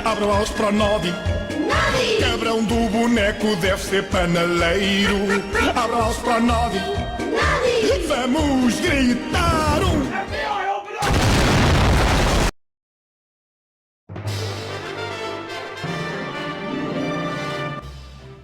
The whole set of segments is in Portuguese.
Abram alas para Nodi. Cabrão do boneco deve ser panaleiro. Abram alas para Nodi. Vamos gritar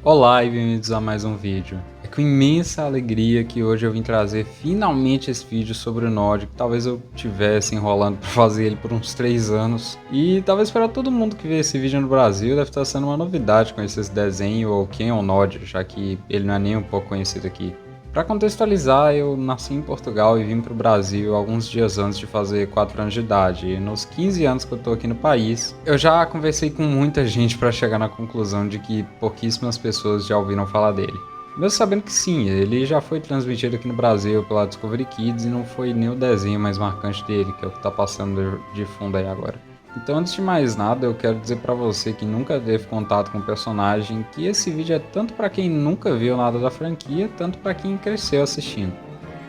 Olá e bem-vindos a mais um vídeo. É com imensa alegria que hoje eu vim trazer finalmente esse vídeo sobre o Nod, que talvez eu tivesse enrolando para fazer ele por uns 3 anos. E talvez para todo mundo que vê esse vídeo no Brasil deve estar sendo uma novidade conhecer esse desenho ou quem é o Nod, já que ele não é nem um pouco conhecido aqui. Para contextualizar, eu nasci em Portugal e vim para o Brasil alguns dias antes de fazer 4 anos de idade. E nos 15 anos que eu estou aqui no país, eu já conversei com muita gente para chegar na conclusão de que pouquíssimas pessoas já ouviram falar dele. Mesmo sabendo que sim, ele já foi transmitido aqui no Brasil pela Discovery Kids e não foi nem o desenho mais marcante dele, que é o que está passando de fundo aí agora. Então, antes de mais nada, eu quero dizer pra você que nunca teve contato com o personagem que esse vídeo é tanto pra quem nunca viu nada da franquia, tanto pra quem cresceu assistindo.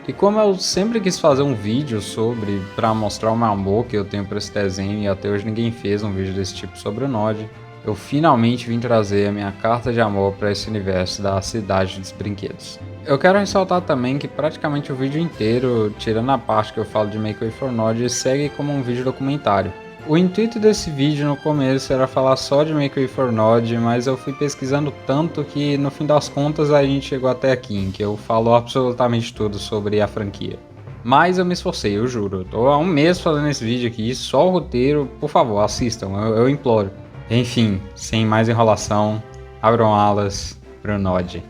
E como eu sempre quis fazer um vídeo sobre, pra mostrar o meu amor que eu tenho por esse desenho e até hoje ninguém fez um vídeo desse tipo sobre o Nod, eu finalmente vim trazer a minha carta de amor pra esse universo da Cidade dos Brinquedos. Eu quero ressaltar também que praticamente o vídeo inteiro, tirando a parte que eu falo de Make Way for Nod, segue como um vídeo documentário. O intuito desse vídeo no começo era falar só de Make Way for Nod, mas eu fui pesquisando tanto que no fim das contas a gente chegou até aqui, em que eu falo absolutamente tudo sobre a franquia. Mas eu me esforcei, eu juro, eu tô há um mês fazendo esse vídeo aqui, só o roteiro, por favor, assistam, eu imploro. Enfim, sem mais enrolação, abram alas pro Nod.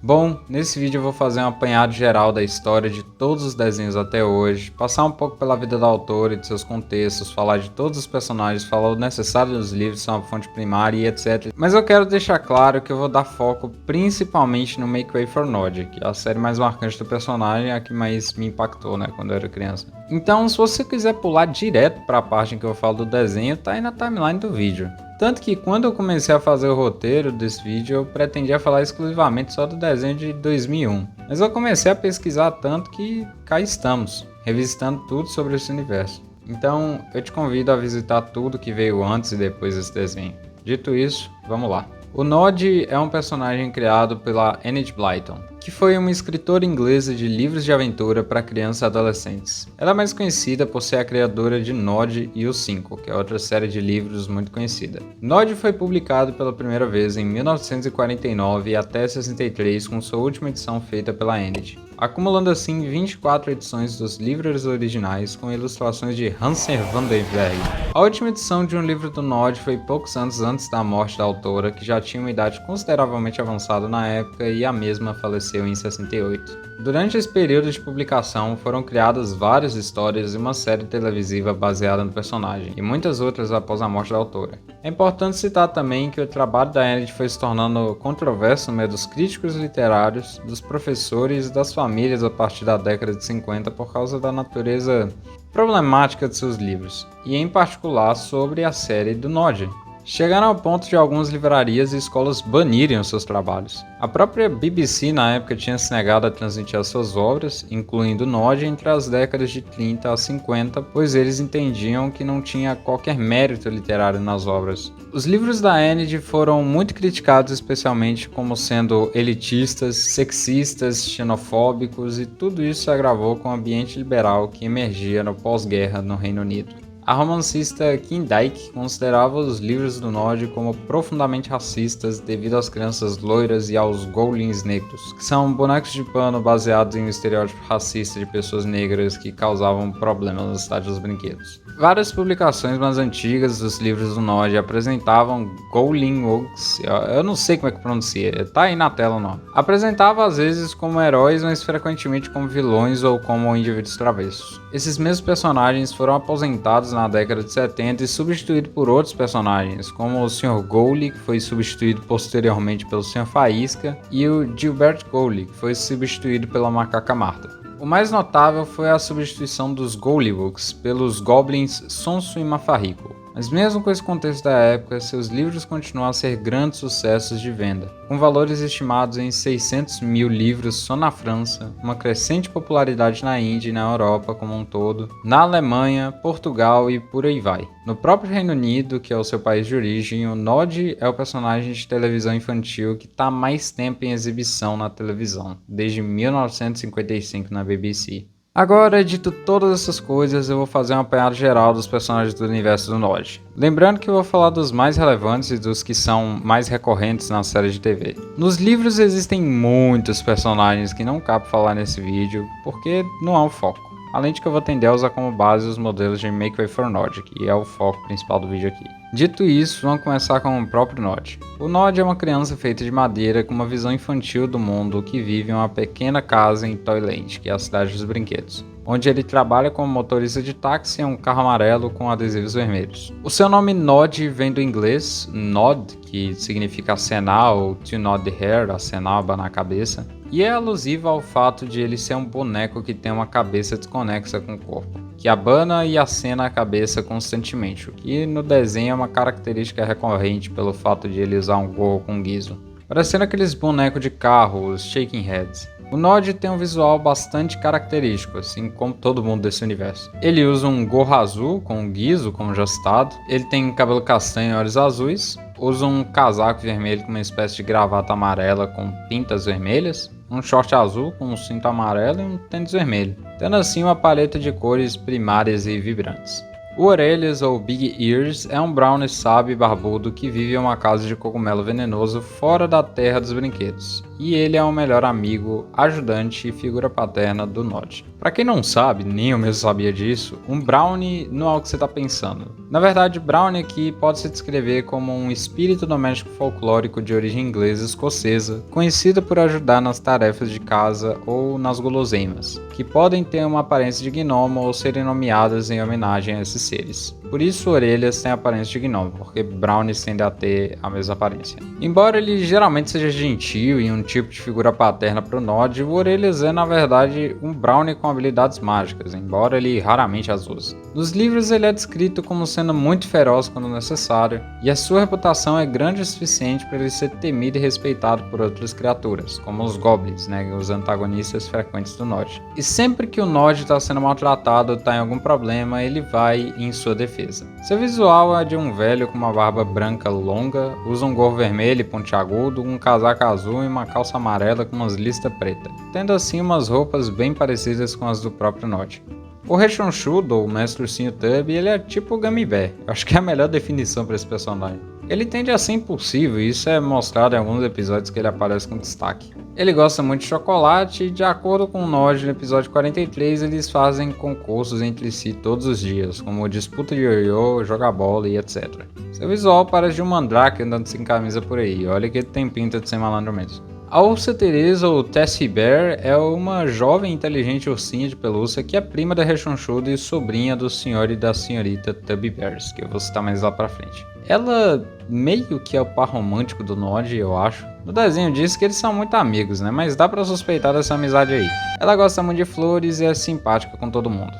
Bom, nesse vídeo eu vou fazer um apanhado geral da história de todos os desenhos até hoje, passar um pouco pela vida da autora e de seus contextos, falar de todos os personagens, falar o necessário dos livros, são a fonte primária e etc. Mas eu quero deixar claro que eu vou dar foco principalmente no Make Way for Nod, que é a série mais marcante do personagem, a que mais me impactou, né, quando eu era criança. Então, se você quiser pular direto para a parte em que eu falo do desenho, tá aí na timeline do vídeo. Tanto que quando eu comecei a fazer o roteiro desse vídeo, eu pretendia falar exclusivamente só do desenho de 2001. Mas eu comecei a pesquisar tanto que cá estamos, revisitando tudo sobre esse universo. Então eu te convido a visitar tudo que veio antes e depois desse desenho. Dito isso, vamos lá. O Nod é um personagem criado pela Enid Blyton, que foi uma escritora inglesa de livros de aventura para crianças e adolescentes. Ela é mais conhecida por ser a criadora de Nod e os Cinco, que é outra série de livros muito conhecida. Nod foi publicado pela primeira vez em 1949 e até 63, com sua última edição feita pela Enid, acumulando assim 24 edições dos livros originais com ilustrações de Hanser van den Berg. A última edição de um livro do Nod foi poucos anos antes da morte da autora, que já tinha uma idade consideravelmente avançada na época e a mesma faleceu em 68. Durante esse período de publicação foram criadas várias histórias e uma série televisiva baseada no personagem, e muitas outras após a morte da autora. É importante citar também que o trabalho da Enid foi se tornando controverso no meio dos críticos literários, dos professores e das famílias a partir da década de 50 por causa da natureza problemática de seus livros, e em particular sobre a série do Nod. Chegaram ao ponto de algumas livrarias e escolas banirem os seus trabalhos. A própria BBC na época tinha se negado a transmitir as suas obras, incluindo Nod, entre as décadas de 30 a 50, pois eles entendiam que não tinha qualquer mérito literário nas obras. Os livros da Enid foram muito criticados, especialmente como sendo elitistas, sexistas, xenofóbicos, e tudo isso se agravou com o ambiente liberal que emergia no pós-guerra no Reino Unido. A romancista Kim Dyke considerava os livros do Nod como profundamente racistas devido às crianças loiras e aos goblins negros, que são bonecos de pano baseados em um estereótipo racista de pessoas negras que causavam problemas na cidade dos brinquedos. Várias publicações mais antigas dos livros do Nod apresentavam Goblins, eu não sei como é que pronuncia, tá aí na tela o nome. Apresentava às vezes como heróis, mas frequentemente como vilões ou como indivíduos travessos. Esses mesmos personagens foram aposentados na década de 70 e substituído por outros personagens, como o Sr. Gowley, que foi substituído posteriormente pelo Sr. Faísca, e o Gilbert Gowley, que foi substituído pela macaca Marta. O mais notável foi a substituição dos Gollywooks pelos Goblins Sonso e Mafarrico. Mas mesmo com esse contexto da época, seus livros continuam a ser grandes sucessos de venda, com valores estimados em 600 mil livros só na França, uma crescente popularidade na Índia e na Europa como um todo, na Alemanha, Portugal e por aí vai. No próprio Reino Unido, que é o seu país de origem, o Nod é o personagem de televisão infantil que está há mais tempo em exibição na televisão, desde 1955 na BBC. Agora, dito todas essas coisas, eu vou fazer um apanhado geral dos personagens do universo do Nod. Lembrando que eu vou falar dos mais relevantes e dos que são mais recorrentes na série de TV. Nos livros existem muitos personagens que não cabe falar nesse vídeo, porque não há um foco. Além de que eu vou tender a usar como base os modelos de Make Way for Nod, que é o foco principal do vídeo aqui. Dito isso, vamos começar com o próprio Nod. O Nod é uma criança feita de madeira com uma visão infantil do mundo que vive em uma pequena casa em Toyland, que é a cidade dos brinquedos, onde ele trabalha como motorista de táxi em um carro amarelo com adesivos vermelhos. O seu nome Nod vem do inglês Nod, que significa acenar ou to nod the hair, acenar, abanar a cabeça, e é alusivo ao fato de ele ser um boneco que tem uma cabeça desconexa com o corpo, que abana e acena a cabeça constantemente, o que no desenho é uma característica recorrente pelo fato de ele usar um gorro com guizo, parecendo aqueles bonecos de carro, os shaking heads. O Nod tem um visual bastante característico, assim como todo mundo desse universo. Ele usa um gorro azul com um guizo, como já citado. Ele tem cabelo castanho e olhos azuis. Usa um casaco vermelho com uma espécie de gravata amarela com pintas vermelhas. Um short azul com um cinto amarelo e um tênis vermelho, tendo assim uma paleta de cores primárias e vibrantes. O Orelhas, ou Big Ears, é um brownie sábio e barbudo que vive em uma casa de cogumelo venenoso fora da Terra dos Brinquedos, e ele é o melhor amigo, ajudante e figura paterna do Nod. Pra quem não sabe, nem eu mesmo sabia disso, um brownie não é o que você tá pensando. Na verdade, brownie aqui pode se descrever como um espírito doméstico folclórico de origem inglesa e escocesa, conhecido por ajudar nas tarefas de casa ou nas guloseimas, que podem ter uma aparência de gnomo ou serem nomeadas em homenagem a esses seres. Por isso, Orelhas tem a aparência de gnomo, porque brownies tendem a ter a mesma aparência. Embora ele geralmente seja gentil e um tipo de figura paterna para o Nod, o Orelhas é na verdade um brownie com habilidades mágicas, embora ele raramente as use. Nos livros ele é descrito como sendo muito feroz quando necessário, e a sua reputação é grande o suficiente para ele ser temido e respeitado por outras criaturas, como os goblins, os antagonistas frequentes do Nod. E sempre que o Nod está sendo maltratado ou está em algum problema, ele vai em sua defesa. Seu visual é de um velho com uma barba branca longa, usa um gorro vermelho e pontiagudo, um casaco azul e uma calça amarela com umas listas pretas, tendo assim umas roupas bem parecidas com as do próprio Nod. O rechonchudo, ou mestre ursinho Tubby, ele é tipo o Gummy Bear. Eu acho que é a melhor definição para esse personagem. Ele tende a ser impulsivo e isso é mostrado em alguns episódios que ele aparece com destaque. Ele gosta muito de chocolate e, de acordo com o Nod, no episódio 43, eles fazem concursos entre si todos os dias, como disputa de ioiô, jogar bola e etc. Seu visual parece de um mandrake andando sem camisa por aí, olha que ele tem pinta de ser malandro mesmo. A ursa Teresa, ou Tessie Bear, é uma jovem e inteligente ursinha de pelúcia que é prima da rechonchuda e sobrinha do senhor e da senhorita Tubby Bears, que eu vou citar mais lá pra frente. Ela meio que é o par romântico do Nod, eu acho. No desenho diz que eles são muito amigos, mas dá pra suspeitar dessa amizade aí. Ela gosta muito de flores e é simpática com todo mundo.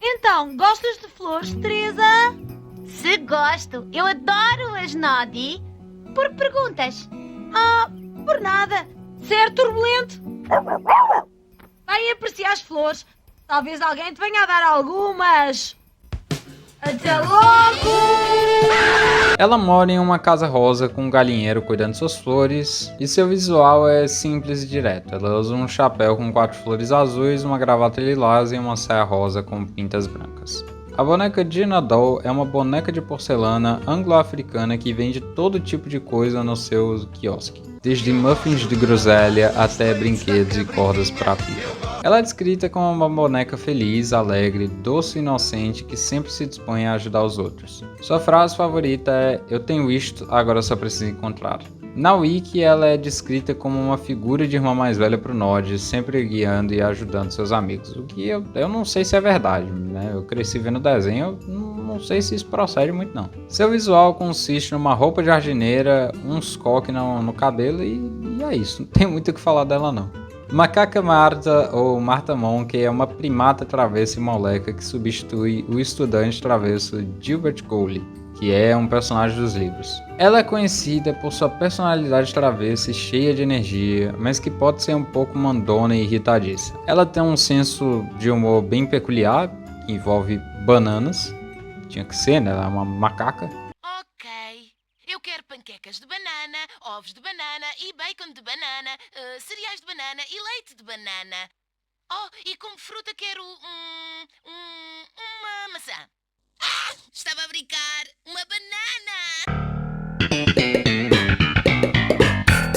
Então, gostas de flores, Teresa? Se gosto, eu adoro-as, Noddy. Por que perguntas? Por nada. Ser turbulento. Vai apreciar as flores. Talvez alguém te venha a dar algumas. Até logo! Ela mora em uma casa rosa com um galinheiro cuidando de suas flores, e seu visual é simples e direto. Ela usa um chapéu com 4 flores azuis, uma gravata lilás e uma saia rosa com pintas brancas. A boneca Gina Doll é uma boneca de porcelana anglo-africana que vende todo tipo de coisa no seu quiosque, desde muffins de groselha até brinquedos e cordas para pipa. Ela é descrita como uma boneca feliz, alegre, doce e inocente que sempre se dispõe a ajudar os outros. Sua frase favorita é: "Eu tenho isto, agora só preciso encontrar". Na Wiki, ela é descrita como uma figura de irmã mais velha para o Nod, sempre guiando e ajudando seus amigos, o que eu não sei se é verdade, Eu cresci vendo o desenho, eu não sei se isso procede muito não. Seu visual consiste numa roupa de jardineira, uns coques no cabelo e é isso, não tem muito o que falar dela não. Macaca Marta, ou Marta Monkey, é uma primata travessa e moleca que substitui o estudante travesso Gilbert Cole, que é um personagem dos livros. Ela é conhecida por sua personalidade travessa e cheia de energia, mas que pode ser um pouco mandona e irritadiça. Ela tem um senso de humor bem peculiar, que envolve bananas. Tinha que ser, né? Ela é uma macaca. Ok. Eu quero panquecas de banana, ovos de banana e bacon de banana, cereais de banana e leite de banana. Oh, e como fruta quero uma maçã. Ah! Estava a brincar! Uma banana!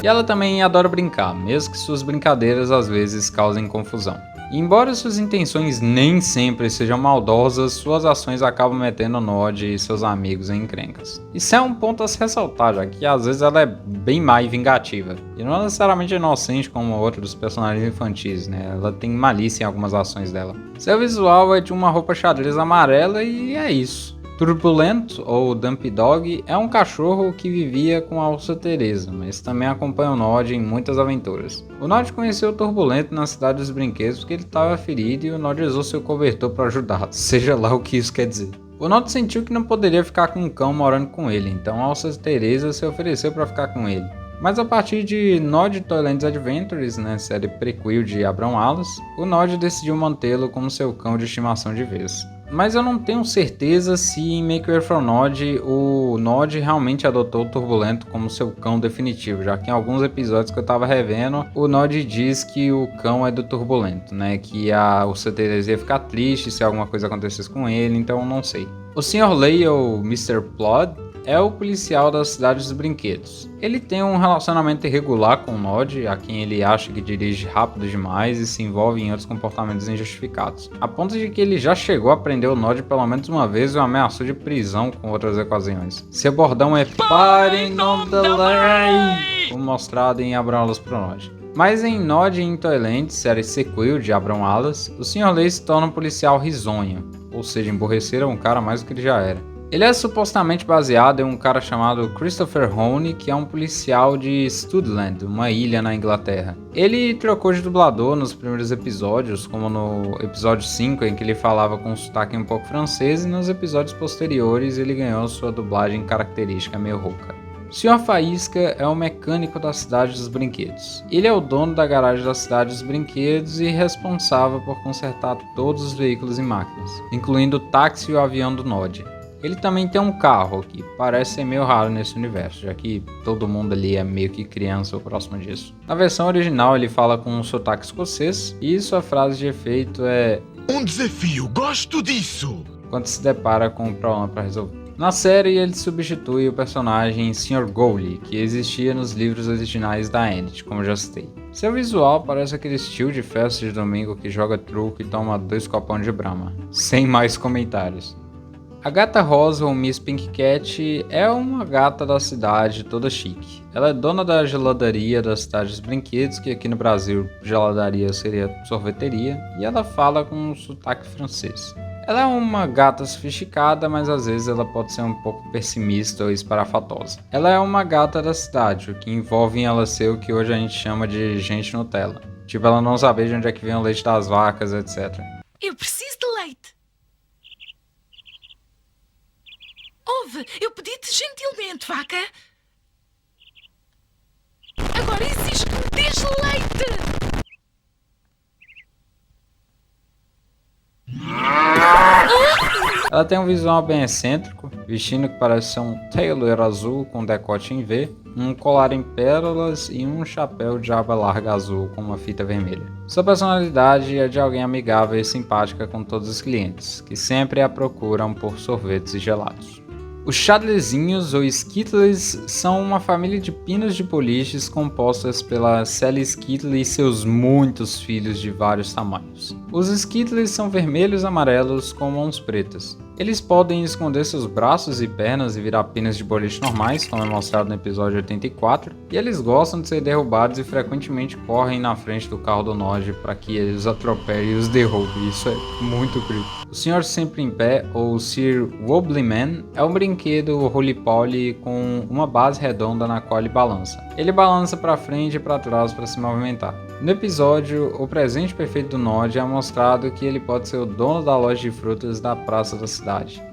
E ela também adora brincar, mesmo que suas brincadeiras às vezes causem confusão. E embora suas intenções nem sempre sejam maldosas, suas ações acabam metendo Nod e seus amigos em encrencas. Isso é um ponto a se ressaltar, já que às vezes ela é bem má e vingativa, e não necessariamente inocente como outros dos personagens infantis, né? Ela tem malícia em algumas ações dela. Seu visual é de uma roupa xadrez amarela e é isso. Turbulento, ou Dumpy Dog, é um cachorro que vivia com a Ursa Teresa, mas também acompanha o Nod em muitas aventuras. O Nod conheceu o Turbulento na Cidade dos Brinquedos porque ele estava ferido e o Nod usou seu cobertor para ajudar, seja lá o que isso quer dizer. O Nod sentiu que não poderia ficar com um cão morando com ele, então a Ursa Teresa se ofereceu para ficar com ele. Mas a partir de Nod Toyland's Adventures, né, série prequel de Abraham Wallace, o Nod decidiu mantê-lo como seu cão de estimação de vez. Mas eu não tenho certeza se em Make Way From Nod o Nod realmente adotou o Turbulento como seu cão definitivo, já que em alguns episódios que eu tava revendo, o Nod diz que o cão é do Turbulento, né, que a Ursa Teresa ia ficar triste se alguma coisa acontecesse com ele, então eu não sei. O Sr. Lay, ou Mr. Plod, é o policial da Cidade dos Brinquedos. Ele tem um relacionamento irregular com o Nod, a quem ele acha que dirige rápido demais e se envolve em outros comportamentos injustificados, a ponto de que ele já chegou a prender o Nod pelo menos uma vez e o ameaçou de prisão com outras ocasiões. Seu bordão é "Parem on the lane", como mostrado em Abraham Wallace pro Nod. Mas em Nod in Toyland, série sequel de Abraham Wallace, o Sr. Lay se torna um policial risonho, ou seja, emborrecer um cara mais do que ele já era. Ele é supostamente baseado em um cara chamado Christopher Hone, que é um policial de Studland, uma ilha na Inglaterra. Ele trocou de dublador nos primeiros episódios, como no episódio 5, em que ele falava com um sotaque um pouco francês, e nos episódios posteriores ele ganhou sua dublagem característica meio rouca. O Sr. Faísca é o mecânico da Cidade dos Brinquedos. Ele é o dono da garagem da Cidade dos Brinquedos e responsável por consertar todos os veículos e máquinas, incluindo o táxi e o avião do Nod. Ele também tem um carro, que parece ser meio raro nesse universo, já que todo mundo ali é meio que criança ou próximo disso. Na versão original ele fala com um sotaque escocês, e sua frase de efeito é Um desafio, gosto disso! quando se depara com um problema para resolver. Na série ele substitui o personagem Sr. Gowley, que existia nos livros originais da Enid, como já citei. Seu visual parece aquele estilo de festa de domingo que joga truco e toma 2 copões de Brahma. Sem mais comentários. A gata rosa, ou Miss Pink Cat, é uma gata da cidade toda chique. Ela é dona da geladaria da Cidade dos Brinquedos, que aqui no Brasil geladaria seria sorveteria, e ela fala com um sotaque francês. Ela é uma gata sofisticada, mas às vezes ela pode ser um pouco pessimista ou espalhafatosa. Ela é uma gata da cidade, o que envolve em ela ser o que hoje a gente chama de gente Nutella. Tipo, ela não saber de onde é que vem o leite das vacas, etc. Eu preciso de leite. Ouve, eu pedi-te gentilmente, vaca. Agora exijo que me dês leite. Ela tem um visual bem excêntrico, vestindo que parece ser um tailor azul com decote em V, um colar em pérolas e um chapéu de aba larga azul com uma fita vermelha. Sua personalidade é de alguém amigável e simpática com todos os clientes, que sempre a procuram por sorvetes e gelados. Os Chadlezinhos, ou Skittles, são uma família de pinos de boliches compostas pela Sally Skittle e seus muitos filhos de vários tamanhos. Os Skittles são vermelhos e amarelos com mãos pretas. Eles podem esconder seus braços e pernas e virar pinas de boliche normais, como é mostrado no episódio 84, e eles gostam de ser derrubados e frequentemente correm na frente do carro do Nod para que ele os atropele e os derrube. Isso é muito creepy. O Sr. Sempre em Pé, ou Sir Wobbly Man, é um brinquedo roly-poly com uma base redonda na qual ele balança. Ele balança para frente e para trás para se movimentar. No episódio, o presente perfeito do Nod é mostrado que ele pode ser o dono da loja de frutas da praça da cidade.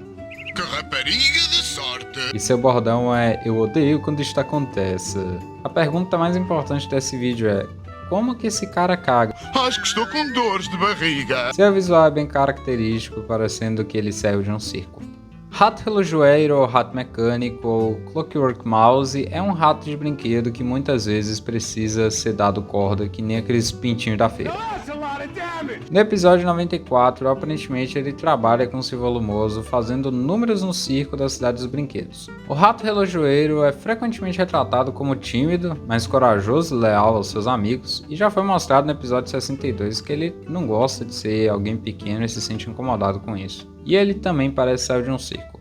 Que rapariga de sorte! E seu bordão é: eu odeio quando isto acontece. A pergunta mais importante desse vídeo é: como que esse cara caga? Acho que estou com dores de barriga. Seu visual é bem característico, parecendo que ele saiu de um circo. Rato relojoeiro ou rato mecânico ou Clockwork Mouse é um rato de brinquedo que muitas vezes precisa ser dado corda que nem aqueles pintinhos da feira. No episódio 94, aparentemente ele trabalha com seu volumoso fazendo números no circo da cidade dos brinquedos. O rato relojoeiro é frequentemente retratado como tímido, mas corajoso e leal aos seus amigos, e já foi mostrado no episódio 62 que ele não gosta de ser alguém pequeno e se sente incomodado com isso. E ele também parece sair de um circo.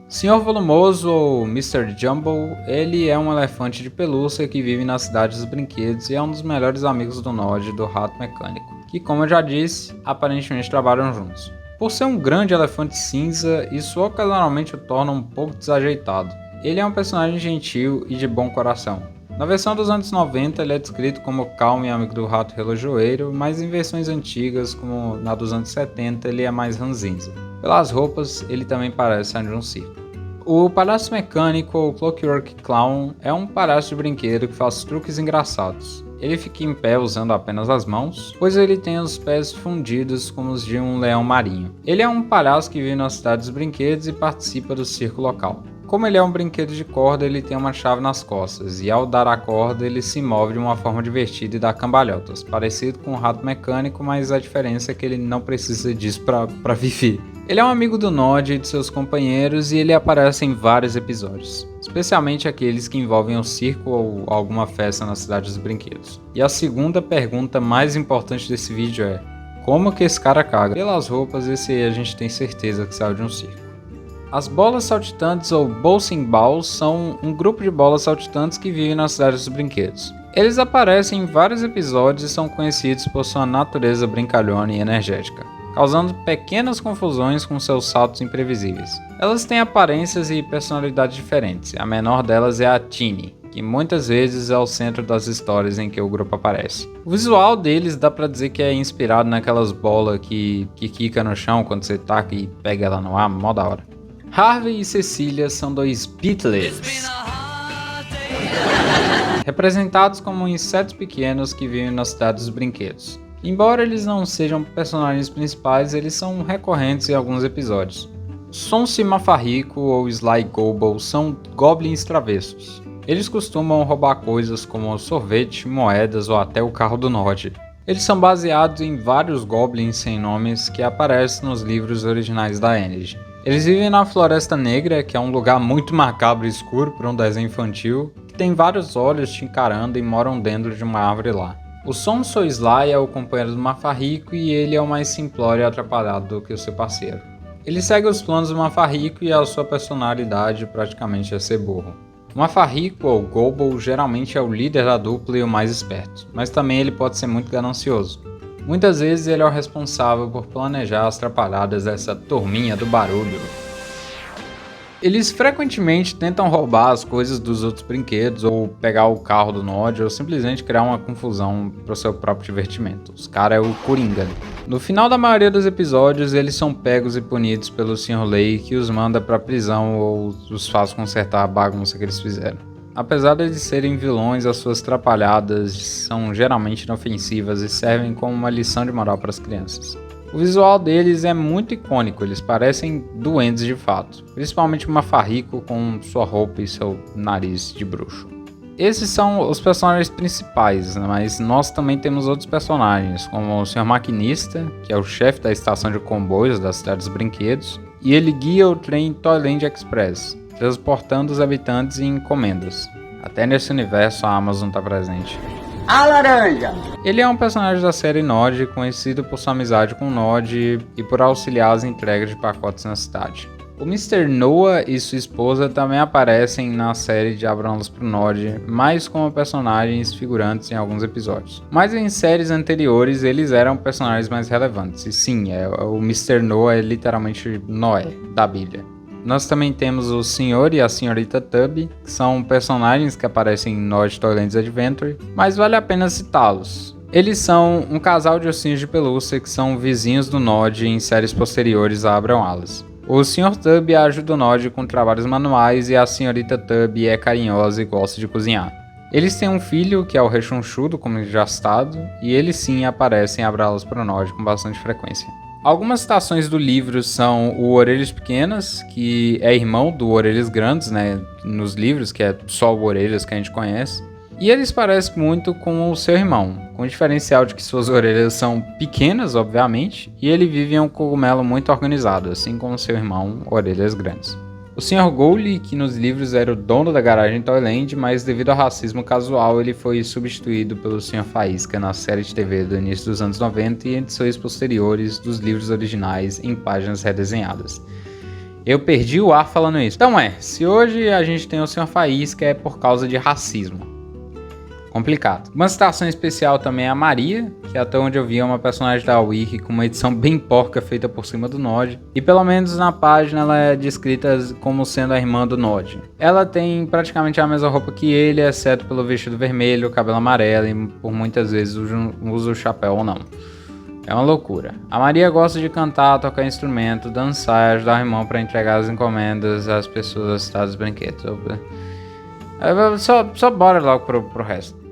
Sr. Volumoso, ou Mr. Jumble, ele é um elefante de pelúcia que vive na cidade dos brinquedos e é um dos melhores amigos do Nod do rato mecânico, que, como eu já disse, aparentemente trabalham juntos. Por ser um grande elefante cinza, isso ocasionalmente o torna um pouco desajeitado. Ele é um personagem gentil e de bom coração. Na versão dos anos 90, ele é descrito como calmo e amigo do rato relojoeiro, mas em versões antigas, como na dos anos 70, ele é mais ranzinza. Pelas roupas, ele também parece sair de um circo. O palhaço mecânico, ou Clockwork Clown, é um palhaço de brinquedo que faz truques engraçados. Ele fica em pé usando apenas as mãos, pois ele tem os pés fundidos como os de um leão marinho. Ele é um palhaço que vive na cidade dos brinquedos e participa do circo local. Como ele é um brinquedo de corda, ele tem uma chave nas costas, e ao dar a corda ele se move de uma forma divertida e dá cambalhotas, parecido com um rato mecânico, mas a diferença é que ele não precisa disso para viver. Ele é um amigo do Nod e de seus companheiros e ele aparece em vários episódios, especialmente aqueles que envolvem um circo ou alguma festa na cidade dos brinquedos. E a segunda pergunta mais importante desse vídeo é: como que esse cara caga? Pelas roupas, esse aí a gente tem certeza que saiu de um circo. As bolas saltitantes ou bouncing balls são um grupo de bolas saltitantes que vivem na cidade dos brinquedos. Eles aparecem em vários episódios e são conhecidos por sua natureza brincalhona e energética, causando pequenas confusões com seus saltos imprevisíveis. Elas têm aparências e personalidades diferentes, a menor delas é a Tini, que muitas vezes é o centro das histórias em que o grupo aparece. O visual deles dá pra dizer que é inspirado naquelas bolas que quica no chão quando você taca e pega ela no ar, mó da hora. Harvey e Cecília são dois Beetles, representados como insetos pequenos que vivem na cidade dos brinquedos. Embora eles não sejam personagens principais, eles são recorrentes em alguns episódios. Sonsi Mafarrico ou Sly Gobble são goblins travessos. Eles costumam roubar coisas como sorvete, moedas ou até o carro do Nod. Eles são baseados em vários goblins sem nomes que aparecem nos livros originais da Energy. Eles vivem na Floresta Negra, que é um lugar muito macabro e escuro para um desenho infantil, que tem vários olhos te encarando e moram dentro de uma árvore lá. O Sonso Sly é o companheiro do Mafarrico e ele é o mais simplório e atrapalhado do que o seu parceiro. Ele segue os planos do Mafarrico e a sua personalidade praticamente é ser burro. O Mafarrico, ou Gobble, geralmente é o líder da dupla e o mais esperto, mas também ele pode ser muito ganancioso. Muitas vezes ele é o responsável por planejar as atrapalhadas dessa turminha do barulho. Eles frequentemente tentam roubar as coisas dos outros brinquedos, ou pegar o carro do Nod, ou simplesmente criar uma confusão para o seu próprio divertimento. Os caras é o Coringa. No final da maioria dos episódios, eles são pegos e punidos pelo Sr. Lei, que os manda para a prisão ou os faz consertar a bagunça que eles fizeram. Apesar de eles serem vilões, as suas atrapalhadas são geralmente inofensivas e servem como uma lição de moral para as crianças. O visual deles é muito icônico, eles parecem doentes de fato, principalmente o Mafarrico com sua roupa e seu nariz de bruxo. Esses são os personagens principais, mas nós também temos outros personagens, como o Sr. Maquinista, que é o chefe da estação de comboios da cidade dos brinquedos, e ele guia o trem Toyland Express, transportando os habitantes em encomendas. Até nesse universo a Amazon está presente. A laranja! Ele é um personagem da série Nod, conhecido por sua amizade com Nod e por auxiliar as entregas de pacotes na cidade. O Mr. Noah e sua esposa também aparecem na série de Abramos pro Nod, mais como personagens figurantes em alguns episódios. Mas em séries anteriores eles eram personagens mais relevantes, e sim, o Mr. Noah é literalmente Noé, da Bíblia. Nós também temos o Sr. e a Srta. Tubby, que são personagens que aparecem em Nod Toyland's Adventure, mas vale a pena citá-los. Eles são um casal de ossinhos de pelúcia que são vizinhos do Nod em séries posteriores a Abraham Wallace. O Sr. Tubby ajuda o Nod com trabalhos manuais e a Srta. Tubby é carinhosa e gosta de cozinhar. Eles têm um filho, que é o rechonchudo, como já citado, e eles sim aparecem em Abraços para o Nod com bastante frequência. Algumas citações do livro são o Orelhas Pequenas, que é irmão do Orelhas Grandes, né, nos livros, que é só o Orelhas que a gente conhece. E eles parecem muito com o seu irmão, com o diferencial de que suas orelhas são pequenas, obviamente, e ele vive em um cogumelo muito organizado, assim como seu irmão, Orelhas Grandes. O Sr. Gowley, que nos livros era o dono da garagem Toyland, mas devido ao racismo casual ele foi substituído pelo Sr. Faísca na série de TV do início dos anos 90 e edições posteriores dos livros originais em páginas redesenhadas. Eu perdi o ar falando isso. Então se hoje a gente tem o Sr. Faísca é por causa de racismo. Complicado. Uma citação especial também é a Maria, que até onde eu vi é uma personagem da Wiki com uma edição bem porca feita por cima do Nod. E pelo menos na página ela é descrita como sendo a irmã do Nod. Ela tem praticamente a mesma roupa que ele, exceto pelo vestido vermelho, cabelo amarelo e por muitas vezes usa o chapéu ou não. É uma loucura. A Maria gosta de cantar, tocar instrumento, dançar e ajudar o irmão para entregar as encomendas às pessoas das cidades dos brinquedos. Só bora logo pro resto.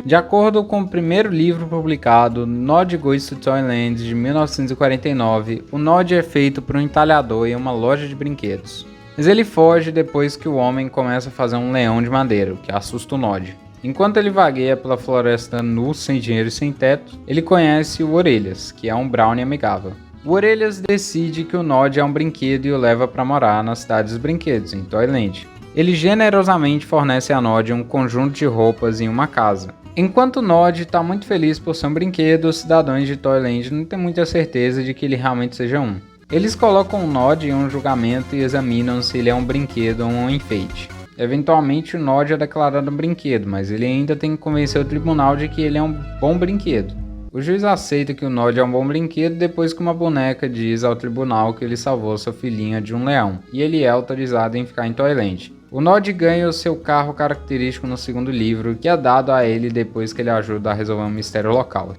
De acordo com o primeiro livro publicado, Nod Goes to Toyland, de 1949, o Nod é feito por um entalhador em uma loja de brinquedos. Mas ele foge depois que o homem começa a fazer um leão de madeira, o que assusta o Nod. Enquanto ele vagueia pela floresta nu, sem dinheiro e sem teto, ele conhece o Orelhas, que é um brownie amigável. O Orelhas decide que o Nod é um brinquedo e o leva para morar na cidade dos brinquedos, em Toyland. Ele generosamente fornece a Nod um conjunto de roupas em uma casa. Enquanto o Nod está muito feliz por ser um brinquedo, os cidadãos de Toyland não têm muita certeza de que ele realmente seja um. Eles colocam o Nod em um julgamento e examinam se ele é um brinquedo ou um enfeite. Eventualmente o Nod é declarado um brinquedo, mas ele ainda tem que convencer o tribunal de que ele é um bom brinquedo. O juiz aceita que o Nod é um bom brinquedo depois que uma boneca diz ao tribunal que ele salvou sua filhinha de um leão, e ele é autorizado em ficar em Toyland. O Nod ganha o seu carro característico no segundo livro, que é dado a ele depois que ele ajuda a resolver um mistério local.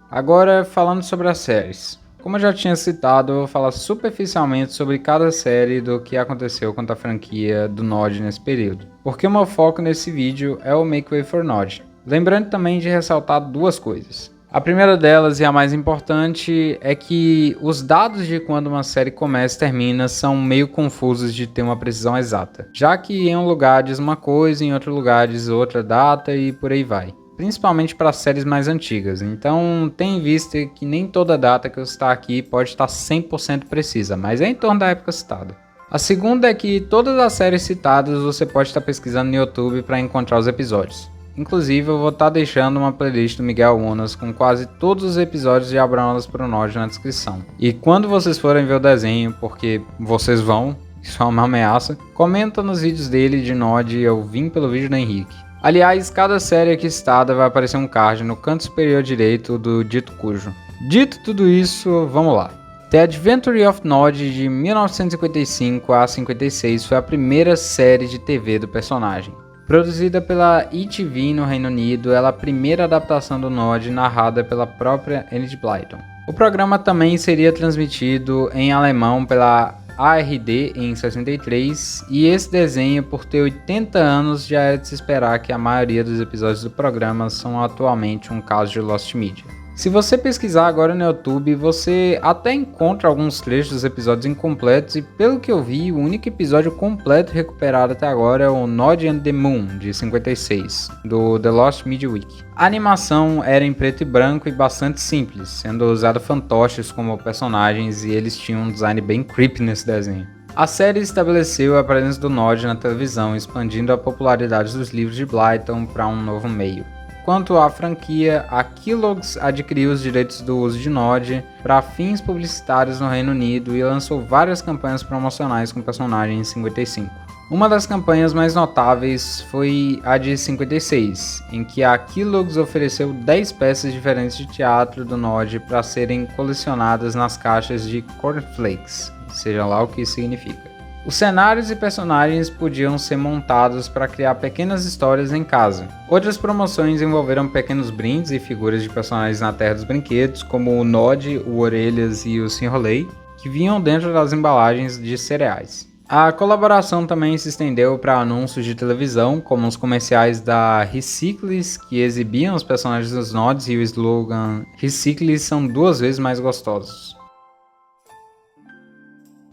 Agora, falando sobre as séries. Como eu já tinha citado, eu vou falar superficialmente sobre cada série do que aconteceu com a franquia do Nod nesse período, porque o meu foco nesse vídeo é o Make Way for Nod. Lembrando também de ressaltar duas coisas. A primeira delas, e a mais importante, é que os dados de quando uma série começa e termina são meio confusos de ter uma precisão exata, já que em um lugar diz uma coisa, em outro lugar diz outra data e por aí vai. Principalmente para séries mais antigas, então tenha em vista que nem toda data que eu citar aqui pode estar 100% precisa, mas é em torno da época citada. A segunda é que todas as séries citadas você pode estar pesquisando no YouTube para encontrar os episódios. Inclusive eu vou estar deixando uma playlist do Miguel Unas com quase todos os episódios de Abraços para o Nod na descrição. E quando vocês forem ver o desenho, porque vocês vão, isso é uma ameaça, comenta nos vídeos dele de Nod e eu vim pelo vídeo do Henrique. Aliás, cada série aqui citada vai aparecer um card no canto superior direito do dito cujo. Dito tudo isso, vamos lá. The Adventure of Nod de 1955 a 56 foi a primeira série de TV do personagem. Produzida pela ETV no Reino Unido, ela é a primeira adaptação do Nod narrada pela própria Enid Blyton. O programa também seria transmitido em alemão pela ARD em 63, e esse desenho, por ter 80 anos, já é de se esperar que a maioria dos episódios do programa são atualmente um caso de Lost Media. Se você pesquisar agora no YouTube, você até encontra alguns trechos dos episódios incompletos e pelo que eu vi, o único episódio completo recuperado até agora é o Nod and the Moon, de 56, do The Lost Media Wiki. A animação era em preto e branco e bastante simples, sendo usado fantoches como personagens e eles tinham um design bem creepy nesse desenho. A série estabeleceu a presença do Nod na televisão, expandindo a popularidade dos livros de Blyton para um novo meio. Quanto à franquia, a Kellogg's adquiriu os direitos do uso de Nod para fins publicitários no Reino Unido e lançou várias campanhas promocionais com o personagem em 55. Uma das campanhas mais notáveis foi a de 56, em que a Kellogg's ofereceu 10 peças diferentes de teatro do Nod para serem colecionadas nas caixas de cornflakes, seja lá o que isso significa. Os cenários e personagens podiam ser montados para criar pequenas histórias em casa. Outras promoções envolveram pequenos brindes e figuras de personagens na Terra dos Brinquedos, como o Nod, o Orelhas e o Sinrolei, que vinham dentro das embalagens de cereais. A colaboração também se estendeu para anúncios de televisão, como os comerciais da Recicles, que exibiam os personagens dos Nods e o slogan "Recicles são 2 vezes mais gostosos".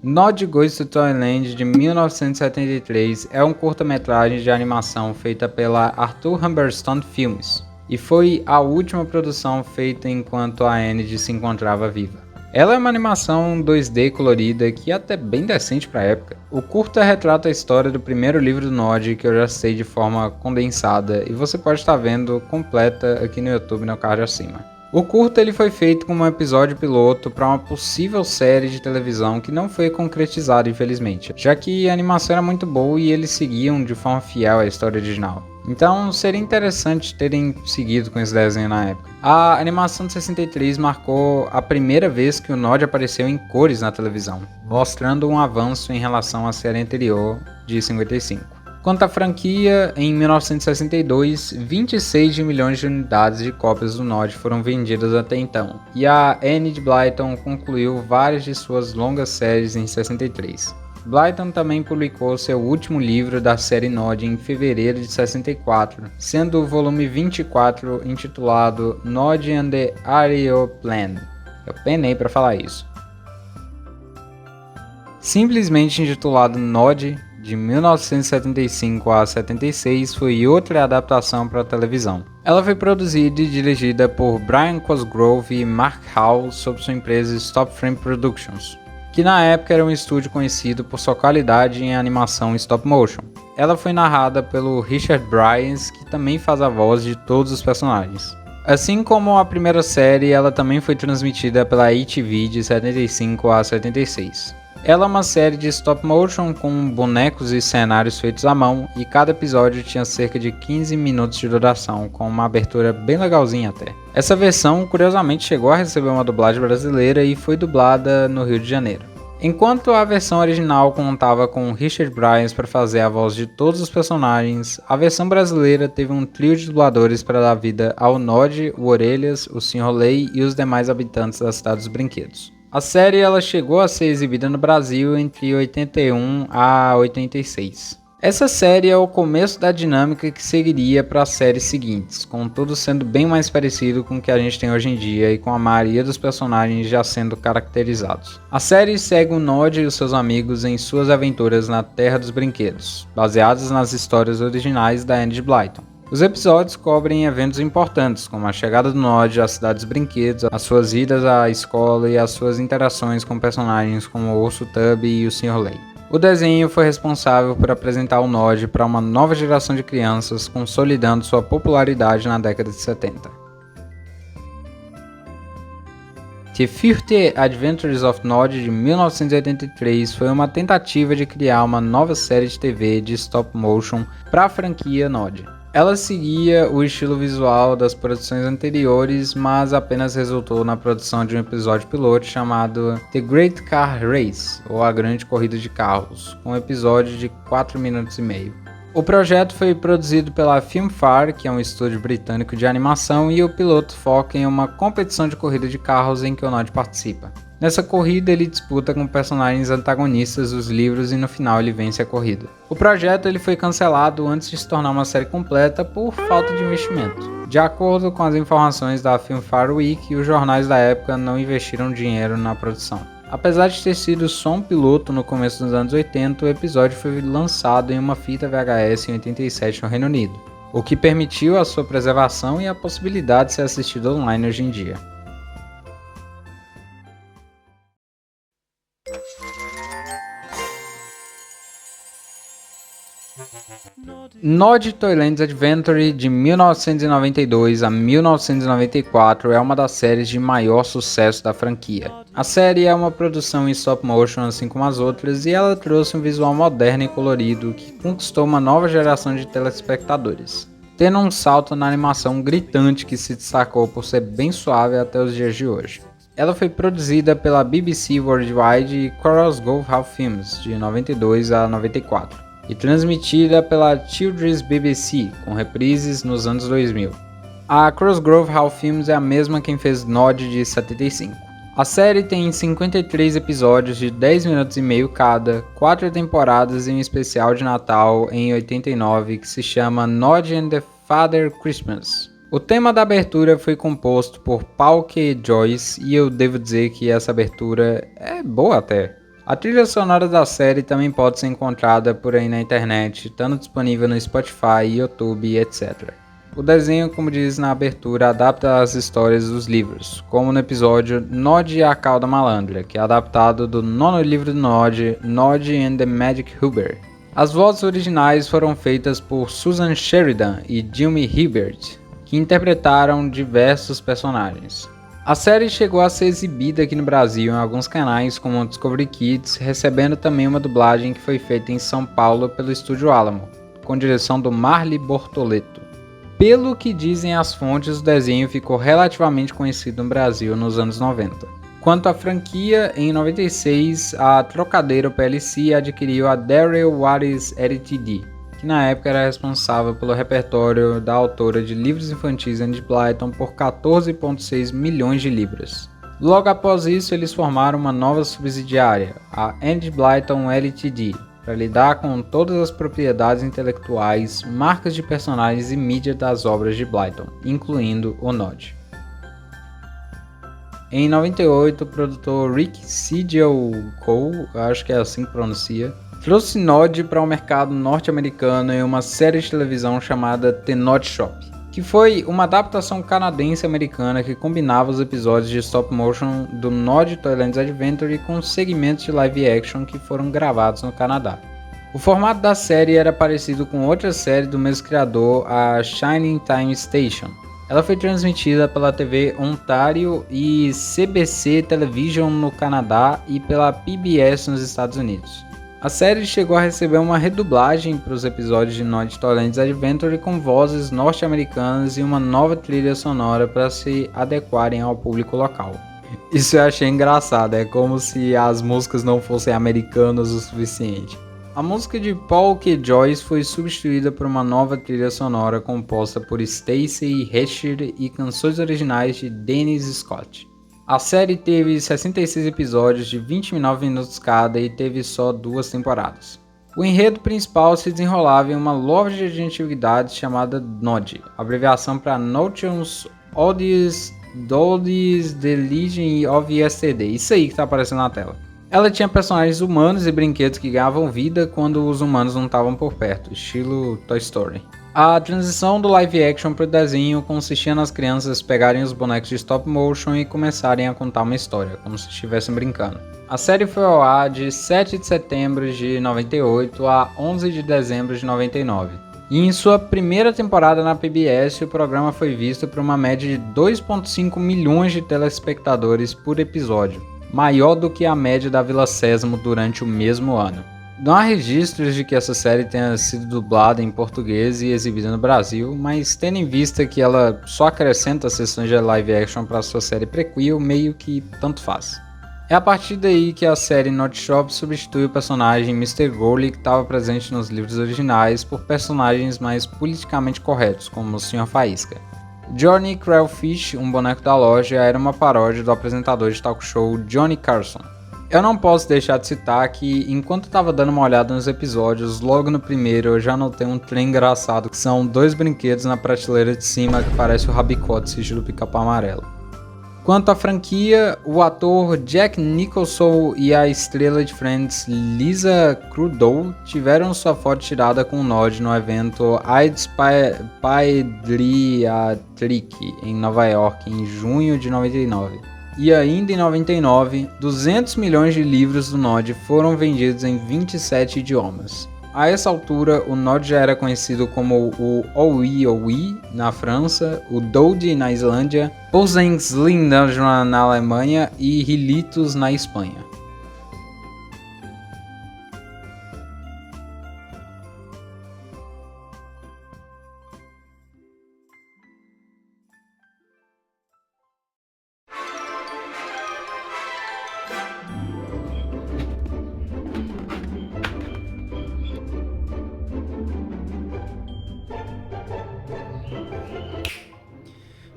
Nod Goes to Toyland, de 1973, é um curta-metragem de animação feita pela Arthur Humberstone Films, e foi a última produção feita enquanto a Enid se encontrava viva. Ela é uma animação 2D colorida que é até bem decente para a época. O curta retrata a história do primeiro livro do Nod, que eu já citei de forma condensada, e você pode estar vendo completa aqui no YouTube no card acima. O curta ele foi feito como um episódio piloto para uma possível série de televisão que não foi concretizada, infelizmente, já que a animação era muito boa e eles seguiam de forma fiel à história original. Então seria interessante terem seguido com esse desenho na época. A animação de 63 marcou a primeira vez que o Nod apareceu em cores na televisão, mostrando um avanço em relação à série anterior de 55. Quanto à franquia, em 1962, 26 milhões de unidades de cópias do Nod foram vendidas até então, e a Enid Blyton concluiu várias de suas longas séries em 63. Blyton também publicou seu último livro da série Nod em fevereiro de 64, sendo o volume 24 intitulado Nod and the Aeroplan. Eu penei para falar isso. Simplesmente intitulado Nod, de 1975 a 76, foi outra adaptação para a televisão. Ela foi produzida e dirigida por Brian Cosgrove e Mark Howell sob sua empresa Stop Frame Productions, que na época era um estúdio conhecido por sua qualidade em animação stop motion. Ela foi narrada pelo Richard Bryans, que também faz a voz de todos os personagens. Assim como a primeira série, ela também foi transmitida pela ATV de 75 a 76. Ela é uma série de stop motion com bonecos e cenários feitos à mão, e cada episódio tinha cerca de 15 minutos de duração, com uma abertura bem legalzinha até. Essa versão, curiosamente, chegou a receber uma dublagem brasileira e foi dublada no Rio de Janeiro. Enquanto a versão original contava com Richard Bryans para fazer a voz de todos os personagens, a versão brasileira teve um trio de dubladores para dar vida ao Nod, o Orelhas, o Sinrolei e os demais habitantes da Cidade dos Brinquedos. A série ela chegou a ser exibida no Brasil entre 81 a 86. Essa série é o começo da dinâmica que seguiria para as séries seguintes, com tudo sendo bem mais parecido com o que a gente tem hoje em dia e com a maioria dos personagens já sendo caracterizados. A série segue o Nod e os seus amigos em suas aventuras na Terra dos Brinquedos, baseadas nas histórias originais da Enid Blyton. Os episódios cobrem eventos importantes, como a chegada do Nod à Cidade dos Brinquedos, as suas idas à escola e as suas interações com personagens como o Urso Tubby e o Sinrolei. O desenho foi responsável por apresentar o Nod para uma nova geração de crianças, consolidando sua popularidade na década de 70. The 50 Adventures of Nod, de 1983, foi uma tentativa de criar uma nova série de TV de stop motion para a franquia Nod. Ela seguia o estilo visual das produções anteriores, mas apenas resultou na produção de um episódio piloto chamado The Great Car Race, ou A Grande Corrida de Carros, com um episódio de 4 minutos e meio. O projeto foi produzido pela Filmfare, que é um estúdio britânico de animação, e o piloto foca em uma competição de corrida de carros em que o Nod participa. Nessa corrida ele disputa com personagens antagonistas dos livros e no final ele vence a corrida. O projeto ele foi cancelado antes de se tornar uma série completa por falta de investimento. De acordo com as informações da Filmfare Week, os jornais da época não investiram dinheiro na produção. Apesar de ter sido só um piloto no começo dos anos 80, o episódio foi lançado em uma fita VHS em 87 no Reino Unido, o que permitiu a sua preservação e a possibilidade de ser assistido online hoje em dia. Nod Toyland's Adventure, de 1992 a 1994, é uma das séries de maior sucesso da franquia. A série é uma produção em stop motion assim como as outras, e ela trouxe um visual moderno e colorido que conquistou uma nova geração de telespectadores, tendo um salto na animação gritante que se destacou por ser bem suave até os dias de hoje. Ela foi produzida pela BBC Worldwide e Crossgrove Hall Films, de 92 a 94, e transmitida pela Children's BBC, com reprises nos anos 2000. A Crossgrove Hall Films é a mesma quem fez Nod de 75. A série tem 53 episódios de 10 minutos e meio cada, 4 temporadas e um especial de Natal em 89 que se chama Nod and the Father Christmas. O tema da abertura foi composto por Paul K. Joyce e eu devo dizer que essa abertura é boa até. A trilha sonora da série também pode ser encontrada por aí na internet, estando disponível no Spotify, YouTube, etc. O desenho, como diz na abertura, adapta as histórias dos livros, como no episódio Nod e a Cauda Malandra, que é adaptado do 9º livro do Nod, Nod and the Magic Hubert. As vozes originais foram feitas por Susan Sheridan e Jimmy Hibbert, que interpretaram diversos personagens. A série chegou a ser exibida aqui no Brasil em alguns canais como o Discovery Kids, recebendo também uma dublagem que foi feita em São Paulo pelo Estúdio Alamo, com direção do Marli Bortoleto. Pelo que dizem as fontes, o desenho ficou relativamente conhecido no Brasil nos anos 90. Quanto à franquia, em 96, a Trocadeiro PLC adquiriu a Darrell Waters Ltd., que na época era responsável pelo repertório da autora de livros infantis Enid Blyton por 14,6 milhões de libras. Logo após isso, eles formaram uma nova subsidiária, a Enid Blyton Ltd., para lidar com todas as propriedades intelectuais, marcas de personagens e mídia das obras de Blyton, incluindo o Nod. Em 98, o produtor Rick Cole, acho que é assim que pronuncia, trouxe Nod para o mercado norte-americano em uma série de televisão chamada The Nod Shop, que foi uma adaptação canadense-americana que combinava os episódios de stop motion do Nod Toyland's Adventure com segmentos de live action que foram gravados no Canadá. O formato da série era parecido com outra série do mesmo criador, a Shining Time Station. Ela foi transmitida pela TV Ontario e CBC Television no Canadá e pela PBS nos Estados Unidos. A série chegou a receber uma redublagem para os episódios de Nod Toyland's Adventure com vozes norte-americanas e uma nova trilha sonora para se adequarem ao público local. Isso eu achei engraçado, é como se as músicas não fossem americanas o suficiente. A música de Paul K. Joyce foi substituída por uma nova trilha sonora composta por Stacey Hatcher e canções originais de Dennis Scott. A série teve 66 episódios de 29 minutos cada e teve só 2 temporadas. O enredo principal se desenrolava em uma loja de antiguidades chamada Nod, abreviação para Notions Oddies The Legend of Yesterday, isso aí que está aparecendo na tela. Ela tinha personagens humanos e brinquedos que ganhavam vida quando os humanos não estavam por perto, estilo Toy Story. A transição do live action para o desenho consistia nas crianças pegarem os bonecos de stop motion e começarem a contar uma história, como se estivessem brincando. A série foi ao ar de 7 de setembro de 98 a 11 de dezembro de 99. E em sua primeira temporada na PBS, o programa foi visto por uma média de 2,5 milhões de telespectadores por episódio, maior do que a média da Vila Sésamo durante o mesmo ano. Não há registros de que essa série tenha sido dublada em português e exibida no Brasil, mas tendo em vista que ela só acrescenta sessões de live action para sua série prequel, meio que tanto faz. É a partir daí que a série Nod Shop substitui o personagem Mr. Gourley que estava presente nos livros originais por personagens mais politicamente corretos, como o Sr. Faísca. Johnny Crayfish, um boneco da loja, era uma paródia do apresentador de talk show Johnny Carson. Eu não posso deixar de citar que, enquanto estava dando uma olhada nos episódios, logo no primeiro eu já notei um trem engraçado, que são 2 brinquedos na prateleira de cima que parece o Rabicote sigilo do Pica-Pau Amarelo. Quanto à franquia, o ator Jack Nicholson e a estrela de Friends Lisa Kudrow tiveram sua foto tirada com o Nod no evento AIDS Pediatric em Nova York em junho de 99. E ainda em 99, 200 milhões de livros do Nod foram vendidos em 27 idiomas. A essa altura, o Nod já era conhecido como o Owi na França, o Dode na Islândia, Posensling na Alemanha e Hilitos na Espanha.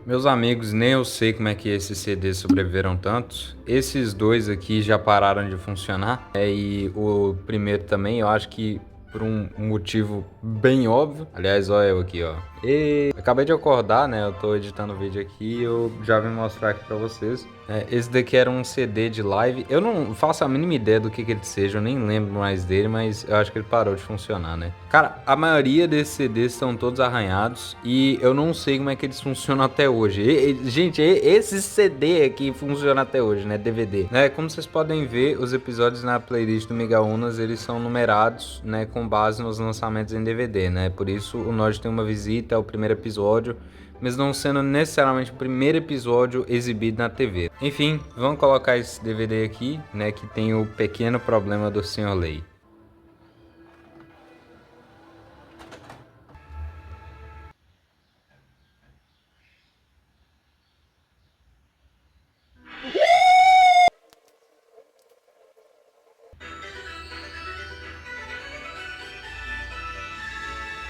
Meus amigos, nem eu sei como é que esses CDs sobreviveram tantos. Esses dois aqui já pararam de funcionar. E o primeiro também, eu acho que por um motivo bem óbvio. Aliás, olha eu aqui, ó. E acabei de acordar, né? Eu tô editando o vídeo aqui e eu já vim mostrar aqui pra vocês. Esse daqui era um CD de live. Eu não faço a mínima ideia do que ele seja, eu nem lembro mais dele, mas eu acho que ele parou de funcionar, né? Cara, a maioria desses CDs estão todos arranhados e eu não sei como é que eles funcionam até hoje. Gente, esse CD aqui funciona até hoje, né? DVD. Como vocês podem ver, os episódios na playlist do Migaunas, eles são numerados, né? Com base nos lançamentos em DVD, né? Por isso o Nod tem uma visita ao primeiro episódio, mas não sendo necessariamente o primeiro episódio exibido na TV. Enfim, vamos colocar esse DVD aqui, né, que tem o pequeno problema do Sr. Lei.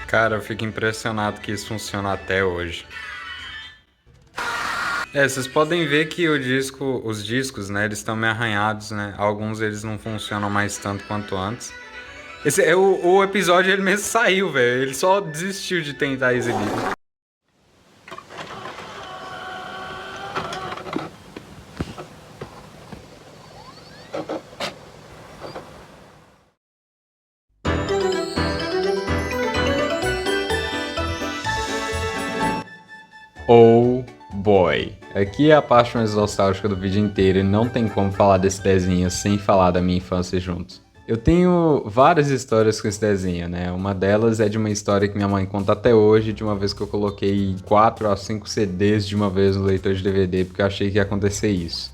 Cara, eu fico impressionado que isso funciona até hoje. Vocês podem ver que os discos, né, eles estão meio arranhados, né? Alguns eles não funcionam mais tanto quanto antes. O episódio ele mesmo saiu, velho. Ele só desistiu de tentar exibir. Oh boy, aqui é a parte mais nostálgica do vídeo inteiro e não tem como falar desse desenho sem falar da minha infância juntos. Eu tenho várias histórias com esse desenho, né? Uma delas é de uma história que minha mãe conta até hoje, de uma vez que eu coloquei 4 a 5 CDs de uma vez no leitor de DVD, porque eu achei que ia acontecer isso.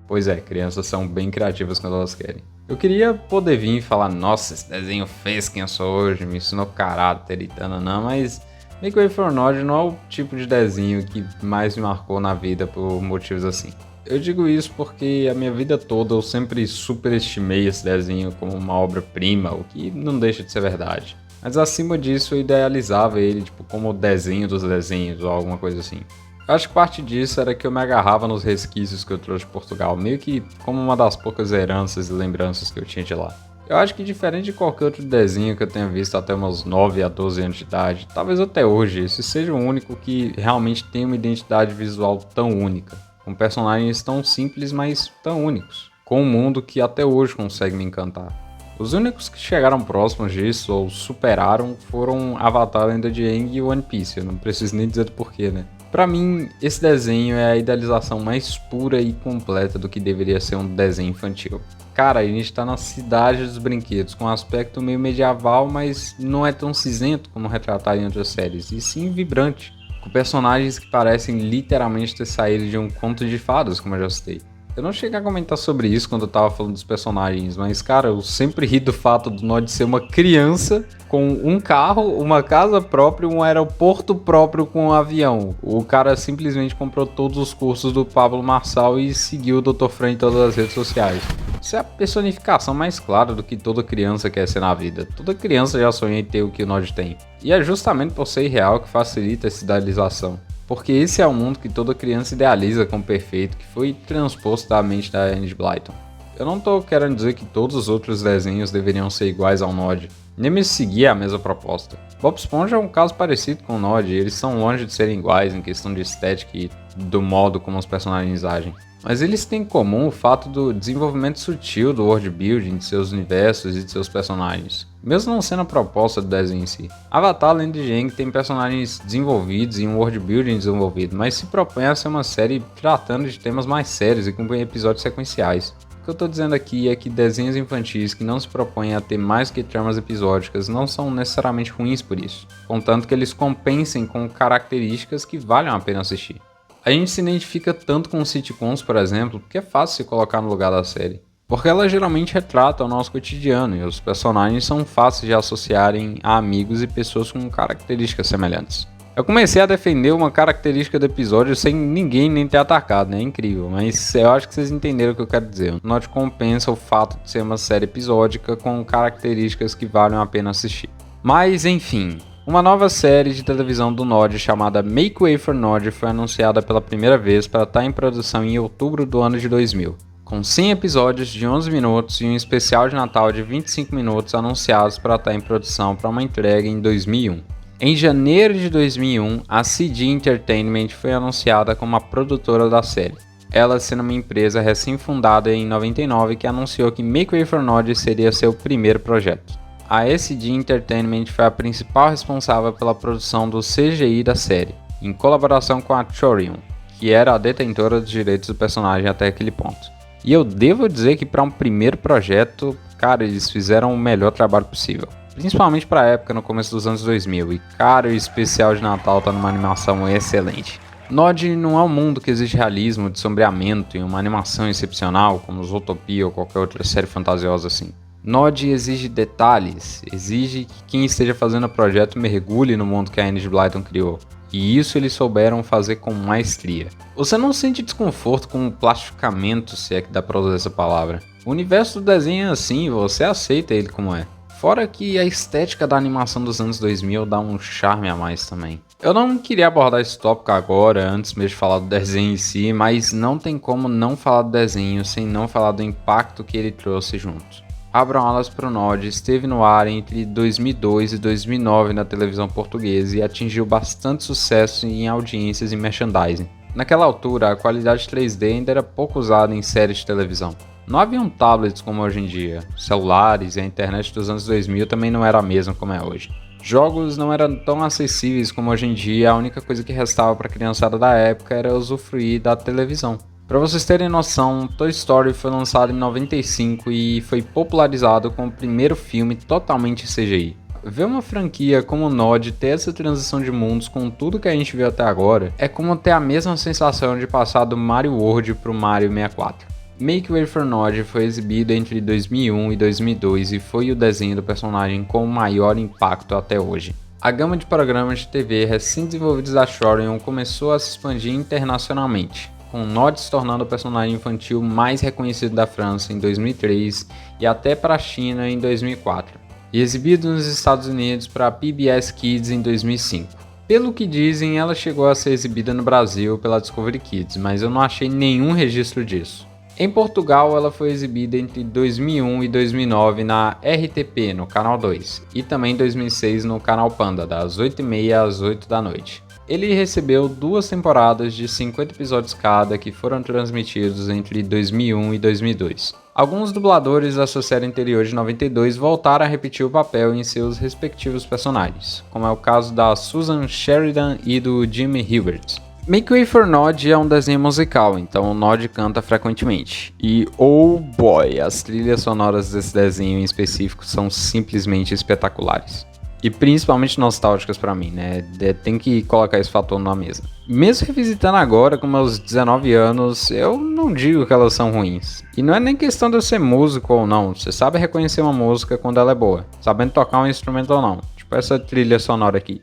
Pois é, crianças são bem criativas quando elas querem. Eu queria poder vir e falar, nossa, esse desenho fez quem eu sou hoje, me ensinou caráter e tananã, mas Make Way for Nod não é o tipo de desenho que mais me marcou na vida por motivos assim. Eu digo isso porque a minha vida toda eu sempre superestimei esse desenho como uma obra-prima, o que não deixa de ser verdade. Mas acima disso eu idealizava ele tipo como o desenho dos desenhos ou alguma coisa assim. Eu acho que parte disso era que eu me agarrava nos resquícios que eu trouxe de Portugal, meio que como uma das poucas heranças e lembranças que eu tinha de lá. Eu acho que diferente de qualquer outro desenho que eu tenha visto até meus 9 a 12 anos de idade, talvez até hoje, esse seja o único que realmente tem uma identidade visual tão única, com personagens tão simples, mas tão únicos, com um mundo que até hoje consegue me encantar. Os únicos que chegaram próximos disso ou superaram foram Avatar, Lenda de Aang e One Piece, eu não preciso nem dizer do porquê, né? Pra mim, esse desenho é a idealização mais pura e completa do que deveria ser um desenho infantil. Cara, a gente tá na cidade dos brinquedos, com um aspecto meio medieval, mas não é tão cinzento como retratado em outras séries, e sim vibrante, com personagens que parecem literalmente ter saído de um conto de fadas, como eu já citei. Eu não cheguei a comentar sobre isso quando eu tava falando dos personagens, mas cara, eu sempre ri do fato do Nod ser uma criança com um carro, uma casa própria, um aeroporto próprio com um avião. O cara simplesmente comprou todos os cursos do Pablo Marçal e seguiu o Dr. Fran em todas as redes sociais. Isso é a personificação mais clara do que toda criança quer ser na vida. Toda criança já sonha em ter o que o Nod tem. E é justamente por ser irreal que facilita essa idealização. Porque esse é o mundo que toda criança idealiza como perfeito, que foi transposto da mente da Enid Blyton. Eu não tô querendo dizer que todos os outros desenhos deveriam ser iguais ao Nod, nem me seguir a mesma proposta. Bob Esponja é um caso parecido com o Nod, eles são longe de serem iguais em questão de estética e do modo como os personagens agem. Mas eles têm em comum o fato do desenvolvimento sutil do world building de seus universos e de seus personagens, mesmo não sendo a proposta do desenho em si. Avatar, Lenda de Aang tem personagens desenvolvidos e um world building desenvolvido, mas se propõe a ser uma série tratando de temas mais sérios e com episódios sequenciais. O que eu tô dizendo aqui é que desenhos infantis que não se propõem a ter mais que tramas episódicas não são necessariamente ruins por isso, contanto que eles compensem com características que valham a pena assistir. A gente se identifica tanto com sitcoms, por exemplo, porque é fácil se colocar no lugar da série. Porque ela geralmente retrata o nosso cotidiano e os personagens são fáceis de associarem a amigos e pessoas com características semelhantes. Eu comecei a defender uma característica do episódio sem ninguém nem ter atacado, né? É incrível, mas eu acho que vocês entenderam o que eu quero dizer. O Nod compensa o fato de ser uma série episódica com características que valem a pena assistir. Mas enfim, Uma nova série de televisão do Nod chamada Make Way for Nod foi anunciada pela primeira vez para estar em produção em outubro do ano de 2000, com 100 episódios de 11 minutos e um especial de Natal de 25 minutos anunciados para estar em produção para uma entrega em 2001. Em janeiro de 2001, a CD Entertainment foi anunciada como a produtora da série, ela sendo uma empresa recém-fundada em 99 que anunciou que Make Way for Nod seria seu primeiro projeto. A SD Entertainment foi a principal responsável pela produção do CGI da série, em colaboração com a Chorion, que era a detentora dos direitos do personagem até aquele ponto. E eu devo dizer que para um primeiro projeto, cara, eles fizeram o melhor trabalho possível. Principalmente para a época, no começo dos anos 2000, e cara, o especial de Natal tá numa animação excelente. Nod não é um mundo que exige realismo, de sombreamento e uma animação excepcional, como Zootopia ou qualquer outra série fantasiosa assim. Nod exige detalhes, exige que quem esteja fazendo o projeto mergulhe no mundo que a Enid Blyton criou. E isso eles souberam fazer com maestria. Você não sente desconforto com o plastificamento, se é que dá pra usar essa palavra. O universo do desenho é assim, você aceita ele como é. Fora que a estética da animação dos anos 2000 dá um charme a mais também. Eu não queria abordar esse tópico agora, antes mesmo de falar do desenho em si, mas não tem como não falar do desenho sem não falar do impacto que ele trouxe junto. Abram Alas pro Nod esteve no ar entre 2002 e 2009 na televisão portuguesa e atingiu bastante sucesso em audiências e merchandising. Naquela altura, a qualidade 3D ainda era pouco usada em séries de televisão. Não haviam tablets como hoje em dia, celulares e a internet dos anos 2000 também não era a mesma como é hoje. Jogos não eram tão acessíveis como hoje em dia, a única coisa que restava para a criançada da época era usufruir da televisão. Para vocês terem noção, Toy Story foi lançado em 95 e foi popularizado como o primeiro filme totalmente CGI. Ver uma franquia como o Nod ter essa transição de mundos com tudo que a gente viu até agora é como ter a mesma sensação de passar do Mario World para o Mario 64. Make Way for Nod foi exibido entre 2001 e 2002 e foi o desenho do personagem com o maior impacto até hoje. A gama de programas de TV recém-desenvolvidos da Chorion começou a se expandir internacionalmente, com Nod se tornando o personagem infantil mais reconhecido da França em 2003 e até para a China em 2004, e exibido nos Estados Unidos para a PBS Kids em 2005. Pelo que dizem, ela chegou a ser exibida no Brasil pela Discovery Kids, mas eu não achei nenhum registro disso. Em Portugal, ela foi exibida entre 2001 e 2009 na RTP, no Canal 2, e também em 2006 no Canal Panda, das 8h30 às 8 da noite. Ele recebeu 2 temporadas de 50 episódios cada que foram transmitidos entre 2001 e 2002. Alguns dubladores da sua série anterior de 92 voltaram a repetir o papel em seus respectivos personagens, como é o caso da Susan Sheridan e do Jimmy Hilbert. Make Way for Nod é um desenho musical, então o Nod canta frequentemente. E oh boy, as trilhas sonoras desse desenho em específico são simplesmente espetaculares. E principalmente nostálgicas pra mim, né? Tem que colocar esse fator na mesa. Mesmo revisitando agora, com meus 19 anos, eu não digo que elas são ruins. E não é nem questão de eu ser músico ou não. Você sabe reconhecer uma música quando ela é boa, sabendo tocar um instrumento ou não. Tipo essa trilha sonora aqui.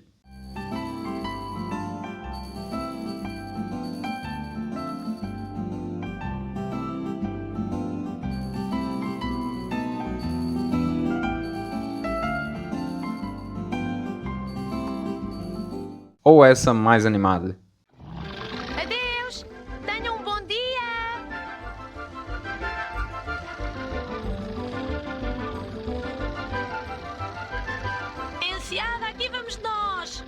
Ou essa mais animada. Adeus! Tenham um bom dia! Enseada, aqui vamos nós!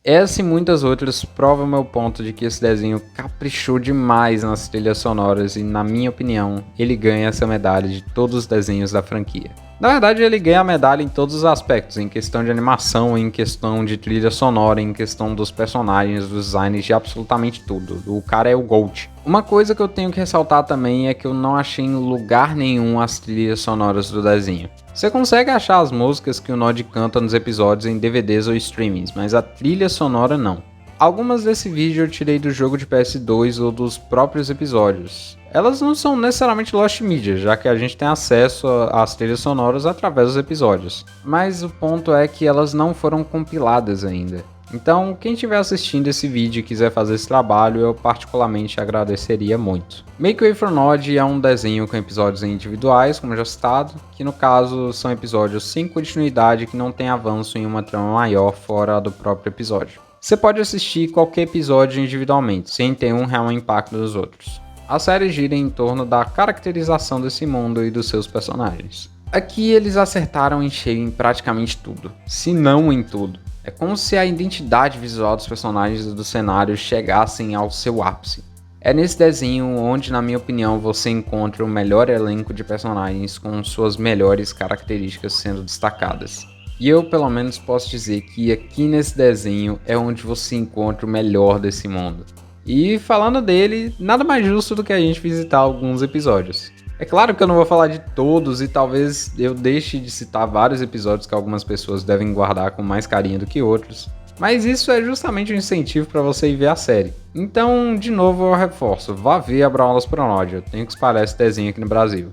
Essa e muitas outras provam meu ponto de que esse desenho caprichou demais nas trilhas sonoras e, na minha opinião, ele ganha essa medalha de todos os desenhos da franquia. Na verdade, ele ganha a medalha em todos os aspectos, em questão de animação, em questão de trilha sonora, em questão dos personagens, dos designs, de absolutamente tudo. O cara é o GOAT. Uma coisa que eu tenho que ressaltar também é que eu não achei em lugar nenhum as trilhas sonoras do desenho. Você consegue achar as músicas que o Nod canta nos episódios em DVDs ou streamings, mas a trilha sonora não. Algumas desse vídeo eu tirei do jogo de PS2 ou dos próprios episódios. Elas não são necessariamente Lost Media, já que a gente tem acesso às trilhas sonoras através dos episódios. Mas o ponto é que elas não foram compiladas ainda. Então, quem estiver assistindo esse vídeo e quiser fazer esse trabalho, eu particularmente agradeceria muito. Make Way for Nod é um desenho com episódios individuais, como já citado, que no caso são episódios sem continuidade que não tem avanço em uma trama maior fora do próprio episódio. Você pode assistir qualquer episódio individualmente, sem ter um real impacto dos outros. A série gira em torno da caracterização desse mundo e dos seus personagens. Aqui eles acertaram em cheio em praticamente tudo, se não em tudo. É como se a identidade visual dos personagens do cenário chegassem ao seu ápice. É nesse desenho onde, na minha opinião, você encontra o melhor elenco de personagens com suas melhores características sendo destacadas. E eu, pelo menos, posso dizer que aqui nesse desenho é onde você encontra o melhor desse mundo. E falando dele, nada mais justo do que a gente visitar alguns episódios. É claro que eu não vou falar de todos e talvez eu deixe de citar vários episódios que algumas pessoas devem guardar com mais carinho do que outros, mas isso é justamente um incentivo para você ir ver a série. Então, de novo eu reforço, vá ver Abra Aulas pro Nod, eu tenho que espalhar esse desenho aqui no Brasil.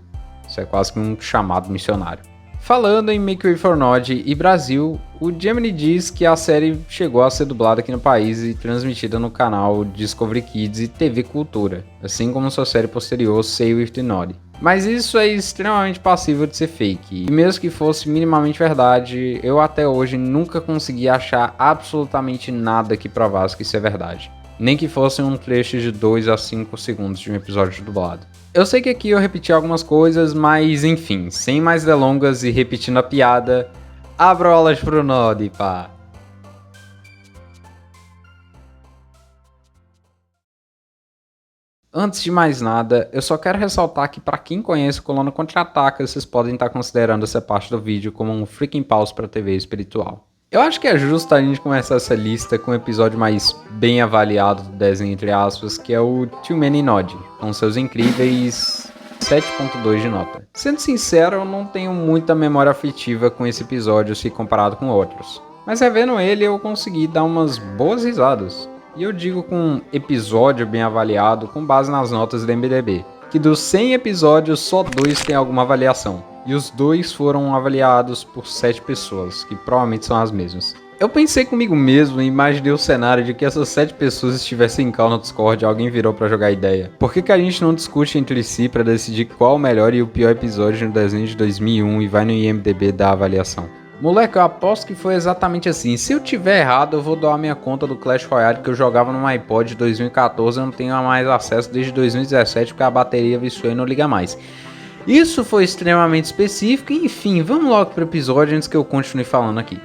Isso é quase que um chamado missionário. Falando em Make Way for Nod e Brasil, o Gemini diz que a série chegou a ser dublada aqui no país e transmitida no canal Discovery Kids e TV Cultura, assim como sua série posterior Say With The Nod. Mas isso é extremamente passível de ser fake, e mesmo que fosse minimamente verdade, eu até hoje nunca consegui achar absolutamente nada que provasse que isso é verdade. Nem que fosse um trecho de 2 a 5 segundos de um episódio dublado. Eu sei que aqui eu repeti algumas coisas, mas enfim, sem mais delongas e repetindo a piada, abra aulas pro Nod, pá! Antes de mais nada, eu só quero ressaltar que para quem conhece o Coluna Contra-Ataca, vocês podem estar considerando essa parte do vídeo como um freaking pause para TV espiritual. Eu acho que é justo a gente começar essa lista com o episódio mais bem avaliado do desenho, entre aspas, que é o Too Many Nod, com seus incríveis 7.2 de nota. Sendo sincero, eu não tenho muita memória afetiva com esse episódio se comparado com outros, mas revendo ele eu consegui dar umas boas risadas. E eu digo com episódio bem avaliado com base nas notas do MDB, que dos 100 episódios só 2 tem alguma avaliação, e os 2 foram avaliados por 7 pessoas, que provavelmente são as mesmas. Eu pensei comigo mesmo e imaginei o cenário de que essas 7 pessoas estivessem em call no Discord e alguém virou pra jogar ideia. Por que a gente não discute entre si pra decidir qual o melhor e o pior episódio no desenho de 2001 e vai no IMDB dar a avaliação? Moleque, eu aposto que foi exatamente assim. Se eu tiver errado, eu vou doar minha conta do Clash Royale que eu jogava no iPod de 2014. Eu não tenho mais acesso desde 2017 porque a bateria viciou e não liga mais. Isso foi extremamente específico e enfim, vamos logo pro episódio antes que eu continue falando aqui.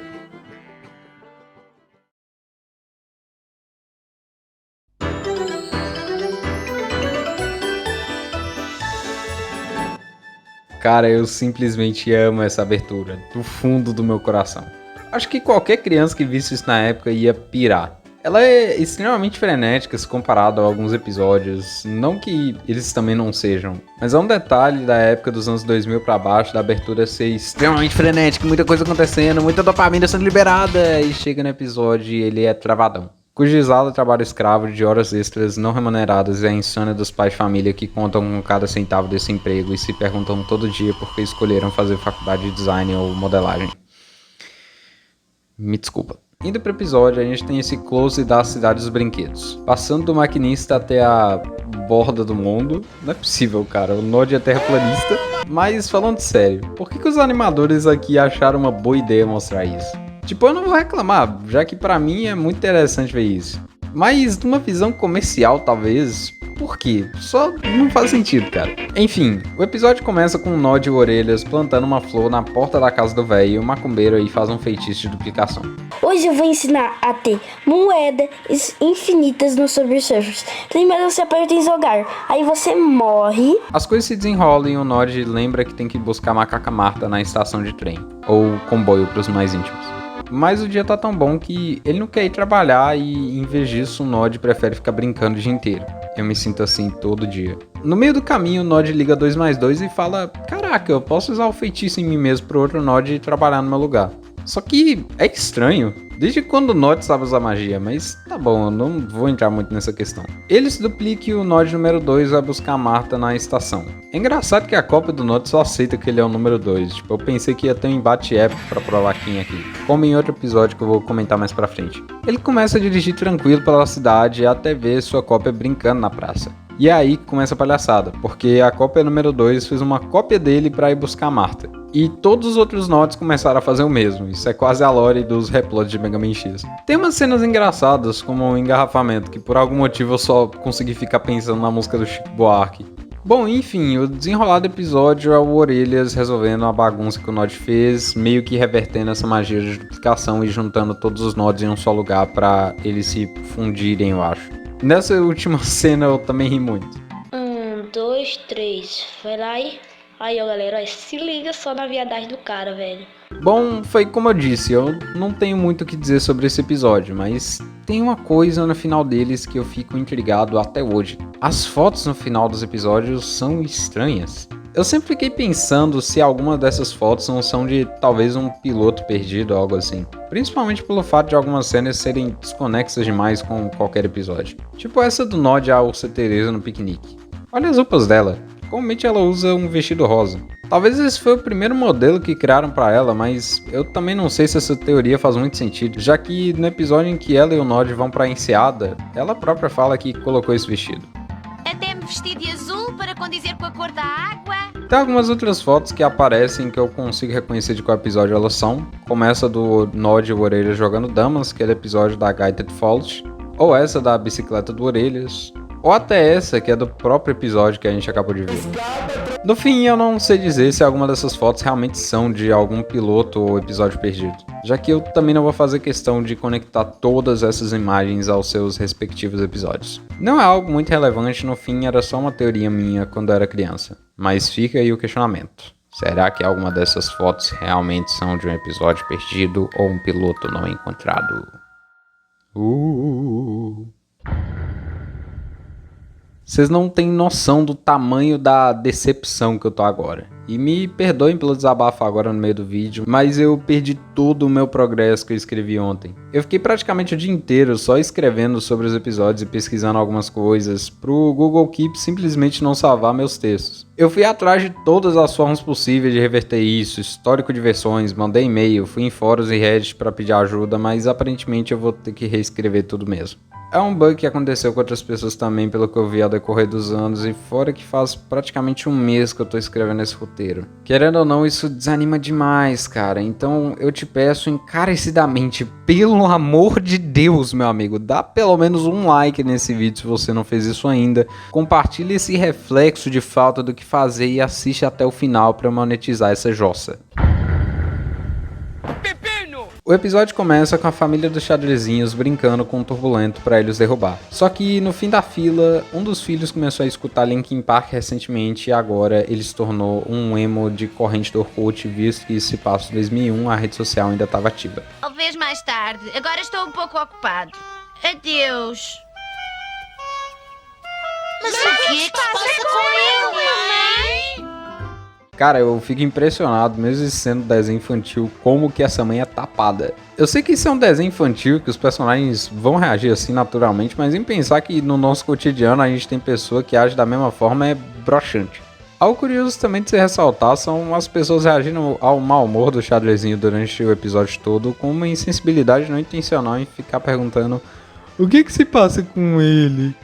Cara, eu simplesmente amo essa abertura, do fundo do meu coração. Acho que qualquer criança que visse isso na época ia pirar. Ela é extremamente frenética se comparado a alguns episódios, não que eles também não sejam, mas é um detalhe da época dos anos 2000 pra baixo, da abertura ser extremamente frenética, muita coisa acontecendo, muita dopamina sendo liberada, e chega no episódio e ele é travadão. Cujizado trabalho escravo de horas extras não remuneradas é a insônia dos pais de família que contam com cada centavo desse emprego e se perguntam todo dia por que escolheram fazer faculdade de design ou modelagem. Me desculpa. Indo pro episódio, a gente tem esse close da cidade dos brinquedos. Passando do maquinista até a borda do mundo. Não é possível, cara. O Nod é terraplanista. Mas falando sério, por que os animadores aqui acharam uma boa ideia mostrar isso? Tipo, eu não vou reclamar, já que pra mim é muito interessante ver isso. Mas numa visão comercial, talvez, por quê? Só não faz sentido, cara. Enfim, o episódio começa com o Nod e o Orelhas plantando uma flor na porta da casa do velho e o macumbeiro aí faz um feitiço de duplicação. Hoje eu vou ensinar a ter moedas infinitas no Subway Surfers. Primeiro você aperta em jogar, aí você morre. As coisas se desenrolam e o Nod lembra que tem que buscar a macaca Marta na estação de trem, ou comboio pros mais íntimos. Mas o dia tá tão bom que ele não quer ir trabalhar e, em vez disso, o Nod prefere ficar brincando o dia inteiro. Eu me sinto assim todo dia. No meio do caminho, o Nod liga 2+2 e fala: caraca, eu posso usar o feitiço em mim mesmo pro outro Nod ir trabalhar no meu lugar. Só que é estranho. Desde quando o Nod sabe usar magia, mas tá bom, eu não vou entrar muito nessa questão. Ele se duplica e o Nod número 2 vai buscar a Marta na estação. É engraçado que a cópia do Nod só aceita que ele é o número 2. Tipo, eu pensei que ia ter um embate épico pra provar quem é aqui. Como em outro episódio que eu vou comentar mais pra frente. Ele começa a dirigir tranquilo pela cidade até ver sua cópia brincando na praça. E é aí que começa a palhaçada, porque a cópia número 2 fez uma cópia dele pra ir buscar a Marta. E todos os outros Nods começaram a fazer o mesmo. Isso é quase a lore dos replots de Mega Man X. Tem umas cenas engraçadas, como o engarrafamento, que por algum motivo eu só consegui ficar pensando na música do Chico Buarque. Bom, enfim, o desenrolar do episódio é o Orelhas resolvendo a bagunça que o Nod fez, meio que revertendo essa magia de duplicação e juntando todos os Nods em um só lugar pra eles se fundirem, eu acho. Nessa última cena eu também ri muito. 1, 2, 3. Vai lá e... Aí, ó, galera, ó, se liga só na viadagem do cara, velho. Bom, foi como eu disse, eu não tenho muito o que dizer sobre esse episódio, mas tem uma coisa no final deles que eu fico intrigado até hoje. As fotos no final dos episódios são estranhas. Eu sempre fiquei pensando se alguma dessas fotos não são de talvez um piloto perdido ou algo assim. Principalmente pelo fato de algumas cenas serem desconexas demais com qualquer episódio. Tipo essa do Nod ao ser Teresa no piquenique. Olha as roupas dela. Comumente ela usa um vestido rosa. Talvez esse foi o primeiro modelo que criaram pra ela, mas eu também não sei se essa teoria faz muito sentido, já que no episódio em que ela e o Nod vão pra enseada, ela própria fala que colocou esse vestido. Até me vesti de azul para condizer com a cor da água. Tem algumas outras fotos que aparecem que eu consigo reconhecer de qual episódio elas são, como essa do Nod e o Orelhas jogando damas, que é do episódio da Guided Fault, ou essa da bicicleta do Orelhas, ou até essa que é do próprio episódio que a gente acabou de ver. No fim, eu não sei dizer se alguma dessas fotos realmente são de algum piloto ou episódio perdido, já que eu também não vou fazer questão de conectar todas essas imagens aos seus respectivos episódios. Não é algo muito relevante, no fim era só uma teoria minha quando eu era criança, mas fica aí o questionamento. Será que alguma dessas fotos realmente são de um episódio perdido ou um piloto não encontrado? Vocês não têm noção do tamanho da decepção que eu tô agora. E me perdoem pelo desabafo agora no meio do vídeo, mas eu perdi todo o meu progresso que eu escrevi ontem. Eu fiquei praticamente o dia inteiro só escrevendo sobre os episódios e pesquisando algumas coisas, pro Google Keep simplesmente não salvar meus textos. Eu fui atrás de todas as formas possíveis de reverter isso, histórico de versões, mandei e-mail, fui em fóruns e Reddit pra pedir ajuda, mas aparentemente eu vou ter que reescrever tudo mesmo. É um bug que aconteceu com outras pessoas também, pelo que eu vi ao decorrer dos anos, e fora que faz praticamente um mês que eu tô escrevendo esse roteiro. Querendo ou não, isso desanima demais, cara. Então eu te peço encarecidamente, pelo amor de Deus, meu amigo, dá pelo menos um like nesse vídeo se você não fez isso ainda. Compartilha esse reflexo de falta do que fazer e assiste até o final pra monetizar essa jossa. O episódio começa com a família dos xadrezinhos brincando com o Turbulento pra eles derrubar. Só que no fim da fila, um dos filhos começou a escutar Linkin Park recentemente e agora ele se tornou um emo de corrente do Orkut, visto que isso se passa em 2001, a rede social ainda estava ativa. Talvez mais tarde. Agora estou um pouco ocupado. Adeus. Mas o que é que se passa com ele, mãe? Cara, eu fico impressionado, mesmo sendo desenho infantil, como que essa mãe é tapada. Eu sei que isso é um desenho infantil, que os personagens vão reagir assim naturalmente, mas em pensar que no nosso cotidiano a gente tem pessoa que age da mesma forma é broxante. Algo curioso também de se ressaltar são as pessoas reagindo ao mau humor do xadrezinho durante o episódio todo, com uma insensibilidade não intencional em ficar perguntando o que se passa com ele?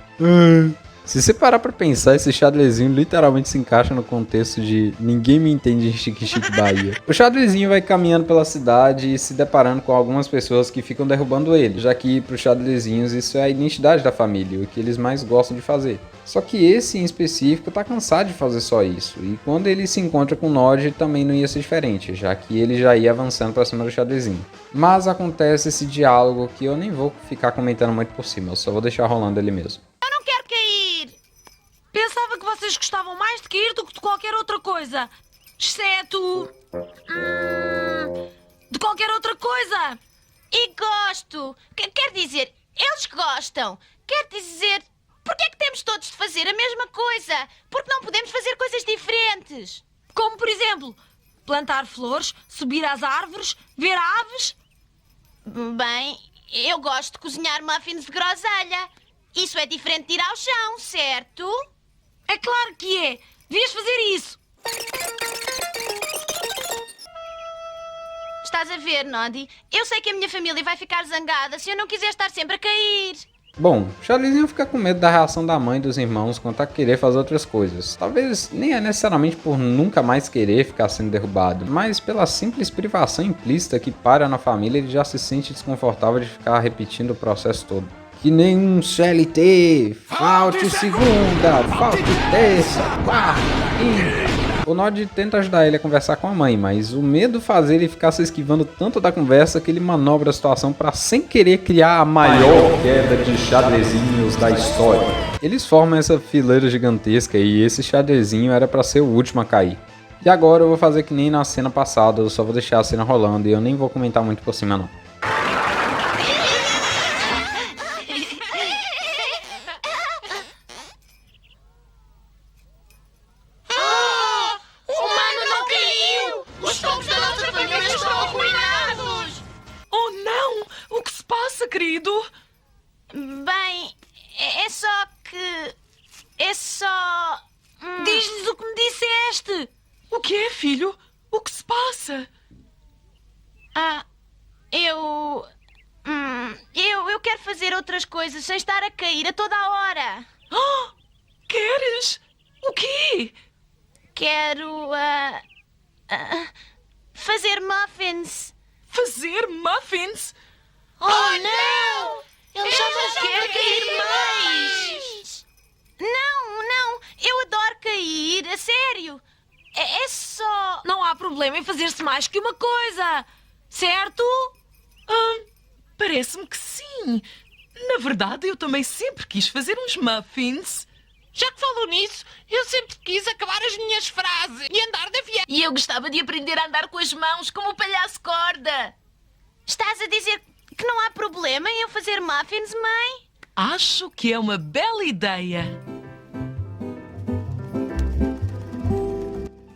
Se você parar pra pensar, esse xadrezinho literalmente se encaixa no contexto de ninguém me entende em Chique Chique Bahia. O xadrezinho vai caminhando pela cidade e se deparando com algumas pessoas que ficam derrubando ele, já que pros xadrezinhos isso é a identidade da família, o que eles mais gostam de fazer. Só que esse em específico tá cansado de fazer só isso, e quando ele se encontra com o Nod também não ia ser diferente, já que ele já ia avançando pra cima do xadrezinho. Mas acontece esse diálogo que eu nem vou ficar comentando muito por cima, eu só vou deixar rolando ele mesmo. Eu não quero cair. Pensava que vocês gostavam mais de cair do que de qualquer outra coisa. Exceto... de qualquer outra coisa. E gosto. Quer dizer, eles gostam. Quer dizer, porque é que temos todos de fazer a mesma coisa? Porque não podemos fazer coisas diferentes. Como, por exemplo, Plantar flores, subir às árvores, ver aves. Bem, eu gosto de cozinhar muffins de groselha. Isso é diferente de ir ao chão, certo? É claro que é. Devias fazer isso. Estás a ver, Noddy? Eu sei que a minha família vai ficar zangada se eu não quiser estar sempre a cair. Bom, Charliezinho fica com medo da reação da mãe e dos irmãos quanto a querer fazer outras coisas. Talvez nem é necessariamente por nunca mais querer ficar sendo derrubado, mas pela simples privação implícita que para na família, ele já se sente desconfortável de ficar repetindo o processo todo. Que nem um CLT, falte segunda, falte terça, quarta, quinta. O Nod tenta ajudar ele a conversar com a mãe, mas o medo faz ele ficar se esquivando tanto da conversa que ele manobra a situação para sem querer criar a maior queda de xadrezinhos da história. Eles formam essa fileira gigantesca e esse xadrezinho era para ser o último a cair. E agora eu vou fazer que nem na cena passada, eu só vou deixar a cena rolando e eu nem vou comentar muito por cima não. Querido? Bem, é só que... É só... Diz-lhes o que me disseste. O que é, filho? O que se passa? Eu quero fazer outras coisas sem estar a cair a toda a hora. Queres? O quê? Quero... fazer muffins. Fazer muffins? Oh, não! Ele já não quer cair mais! Não! Eu adoro cair, a sério! É só... Não há problema em fazer-se mais que uma coisa, certo? Parece-me que sim. Na verdade, eu também sempre quis fazer uns muffins. Já que falou nisso, eu sempre quis acabar as minhas frases e andar de avião. E eu gostava de aprender a andar com as mãos como o palhaço corda. Estás a dizer que não há problema em eu fazer muffins, mãe? Acho que é uma bela ideia.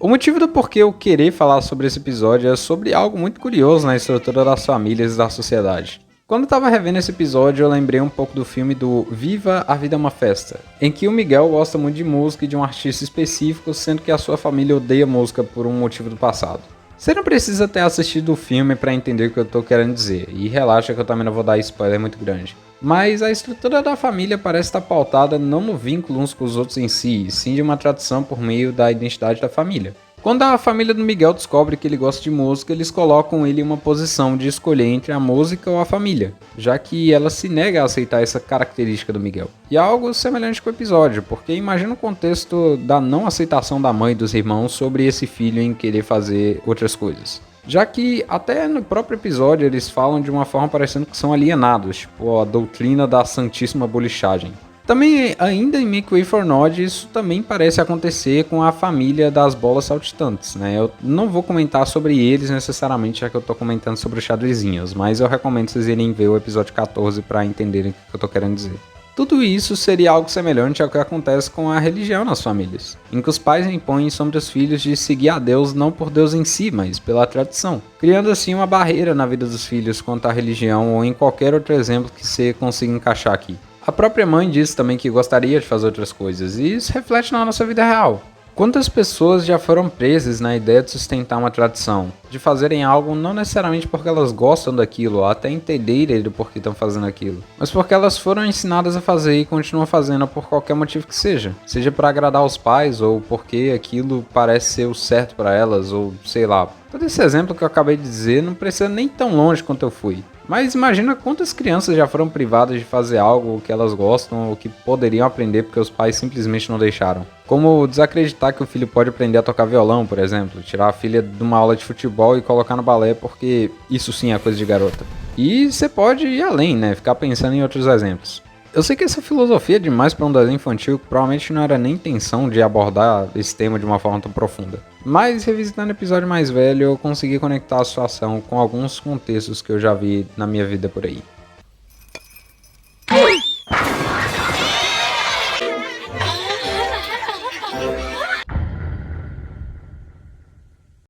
O motivo do porquê eu querer falar sobre esse episódio é sobre algo muito curioso na estrutura das famílias e da sociedade. Quando eu tava revendo esse episódio, eu lembrei um pouco do filme do Viva a Vida é uma Festa, em que o Miguel gosta muito de música e de um artista específico, sendo que a sua família odeia música por um motivo do passado. Você não precisa ter assistido o filme para entender o que eu tô querendo dizer, e relaxa que eu também não vou dar spoiler muito grande. Mas a estrutura da família parece estar pautada não no vínculo uns com os outros em si, e sim de uma tradição por meio da identidade da família. Quando a família do Miguel descobre que ele gosta de música, eles colocam ele em uma posição de escolher entre a música ou a família, já que ela se nega a aceitar essa característica do Miguel. E é algo semelhante com o episódio, porque imagina o contexto da não aceitação da mãe e dos irmãos sobre esse filho em querer fazer outras coisas. Já que até no próprio episódio eles falam de uma forma parecendo que são alienados, tipo a doutrina da santíssima bolichagem. Também, ainda em Make Way for Nod, isso também parece acontecer com a família das bolas saltitantes, né? Eu não vou comentar sobre eles necessariamente, já que eu tô comentando sobre os xadrezinhos, mas eu recomendo vocês irem ver o episódio 14 para entenderem o que eu tô querendo dizer. Tudo isso seria algo semelhante ao que acontece com a religião nas famílias, em que os pais impõem sobre os filhos de seguir a Deus não por Deus em si, mas pela tradição, criando assim uma barreira na vida dos filhos quanto à religião ou em qualquer outro exemplo que você consiga encaixar aqui. A própria mãe disse também que gostaria de fazer outras coisas, e isso reflete na nossa vida real. Quantas pessoas já foram presas na ideia de sustentar uma tradição, de fazerem algo não necessariamente porque elas gostam daquilo, ou até entenderem do porquê estão fazendo aquilo, mas porque elas foram ensinadas a fazer e continuam fazendo por qualquer motivo que seja para agradar os pais, ou porque aquilo parece ser o certo para elas, ou sei lá. Todo esse exemplo que eu acabei de dizer não precisa nem tão longe quanto eu fui. Mas imagina quantas crianças já foram privadas de fazer algo que elas gostam ou que poderiam aprender porque os pais simplesmente não deixaram. Como desacreditar que o filho pode aprender a tocar violão, por exemplo. Tirar a filha de uma aula de futebol e colocar no balé porque isso sim é coisa de garota. E você pode ir além, né? Ficar pensando em outros exemplos. Eu sei que essa filosofia é demais para um desenho infantil que provavelmente não era nem intenção de abordar esse tema de uma forma tão profunda. Mas revisitando o episódio mais velho, eu consegui conectar a situação com alguns contextos que eu já vi na minha vida por aí.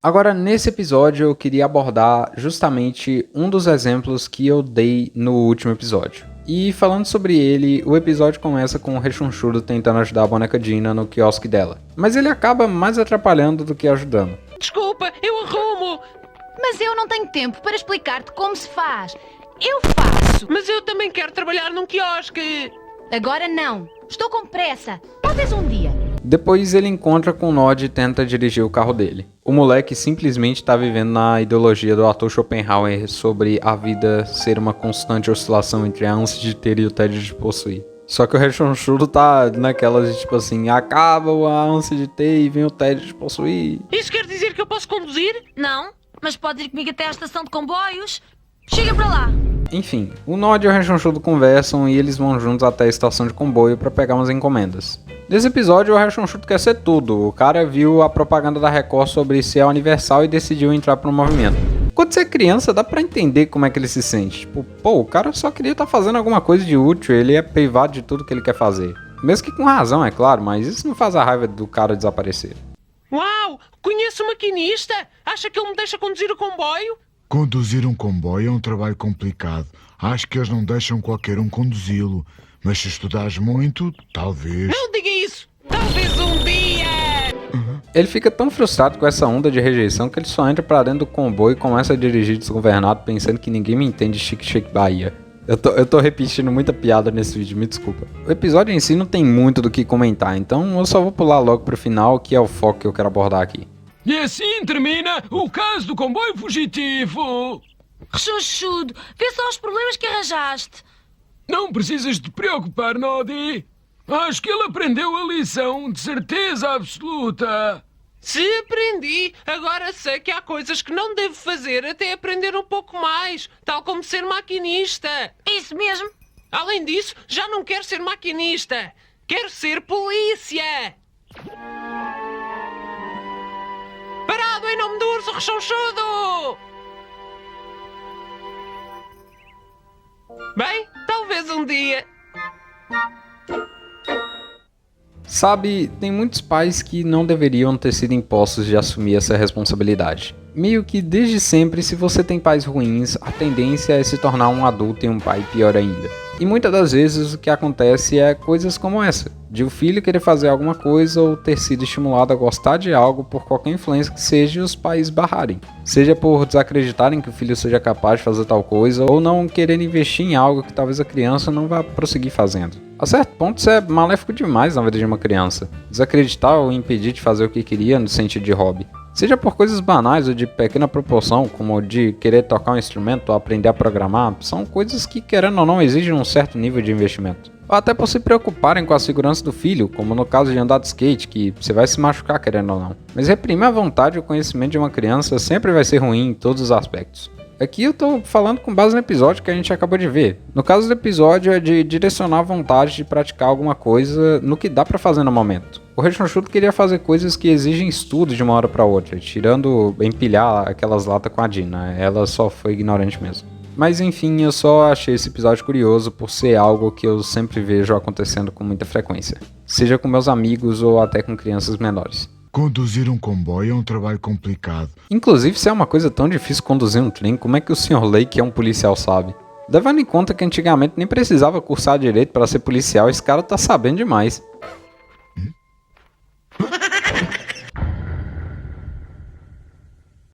Agora, nesse episódio, eu queria abordar justamente um dos exemplos que eu dei no último episódio. E falando sobre ele, o episódio começa com o Rechonchudo tentando ajudar a boneca Dina no quiosque dela. Mas ele acaba mais atrapalhando do que ajudando. Desculpa, eu arrumo. Mas eu não tenho tempo para explicar-te como se faz. Eu faço. Mas eu também quero trabalhar num quiosque. Agora não. Estou com pressa. Talvez um dia. Depois ele encontra com o Nod e tenta dirigir o carro dele. O moleque simplesmente está vivendo na ideologia do ator Schopenhauer sobre a vida ser uma constante oscilação entre a ânsia de ter e o tédio de possuir. Só que o Rechonchudo tá naquelas de tipo assim, acaba a ânsia de ter e vem o tédio de possuir. Isso quer dizer que eu posso conduzir? Não, mas podes ir comigo até à estação de comboios. Chega para lá. Enfim, o Nod e o Rechonchudo conversam e eles vão juntos até a estação de comboio para pegar umas encomendas. Nesse episódio, o Rechonchudo quer ser tudo. O cara viu a propaganda da Record sobre ser universal e decidiu entrar pro movimento. Quando você é criança, dá pra entender como é que ele se sente. Tipo, pô, o cara só queria estar fazendo alguma coisa de útil, ele é privado de tudo que ele quer fazer. Mesmo que com razão, é claro, mas isso não faz a raiva do cara desaparecer. Uau, conheço um maquinista. Acha que ele me deixa conduzir o comboio? Conduzir um comboio é um trabalho complicado. Acho que eles não deixam qualquer um conduzi-lo. Mas se estudares muito, talvez... Não diga isso. Talvez um dia. Ele fica tão frustrado com essa onda de rejeição que ele só entra pra dentro do comboio e começa a dirigir desgovernado pensando que ninguém me entende Chique Chique Bahia. Eu tô repetindo muita piada nesse vídeo, me desculpa. O episódio em si não tem muito do que comentar, então eu só vou pular logo pro final, que é o foco que eu quero abordar aqui. E assim termina o caso do comboio fugitivo. Rechonchudo, vê só os problemas que arranjaste. Não precisas te preocupar, Nodi. Acho que ele aprendeu a lição de certeza absoluta. Se aprendi, agora sei que há coisas que não devo fazer até aprender um pouco mais, tal como ser maquinista. Isso mesmo. Além disso, já não quero ser maquinista. Quero ser polícia. Parado em nome do urso rechonchudo! Bem, talvez um dia. Sabe, tem muitos pais que não deveriam ter sido impostos de assumir essa responsabilidade. Meio que desde sempre, se você tem pais ruins, a tendência é se tornar um adulto e um pai pior ainda. E muitas das vezes o que acontece é coisas como essa, de o filho querer fazer alguma coisa ou ter sido estimulado a gostar de algo por qualquer influência que seja e os pais barrarem. Seja por desacreditarem que o filho seja capaz de fazer tal coisa ou não querer investir em algo que talvez a criança não vá prosseguir fazendo. A certo ponto isso é maléfico demais na vida de uma criança. Desacreditar ou impedir de fazer o que queria no sentido de hobby. Seja por coisas banais ou de pequena proporção, como de querer tocar um instrumento ou aprender a programar, são coisas que, querendo ou não, exigem um certo nível de investimento. Ou até por se preocuparem com a segurança do filho, como no caso de andar de skate, que você vai se machucar querendo ou não. Mas reprimir a vontade e o conhecimento de uma criança sempre vai ser ruim em todos os aspectos. Aqui eu tô falando com base no episódio que a gente acabou de ver. No caso do episódio é de direcionar a vontade de praticar alguma coisa no que dá pra fazer no momento. O Rechonchudo queria fazer coisas que exigem estudo de uma hora pra outra, tirando empilhar aquelas latas com a Dina. Ela só foi ignorante mesmo. Mas enfim, eu só achei esse episódio curioso por ser algo que eu sempre vejo acontecendo com muita frequência. Seja com meus amigos ou até com crianças menores. Conduzir um comboio é um trabalho complicado. Inclusive, se é uma coisa tão difícil conduzir um trem, como é que o Sr. Lei, que é um policial, sabe? Levando em conta que antigamente nem precisava cursar direito para ser policial, esse cara tá sabendo demais.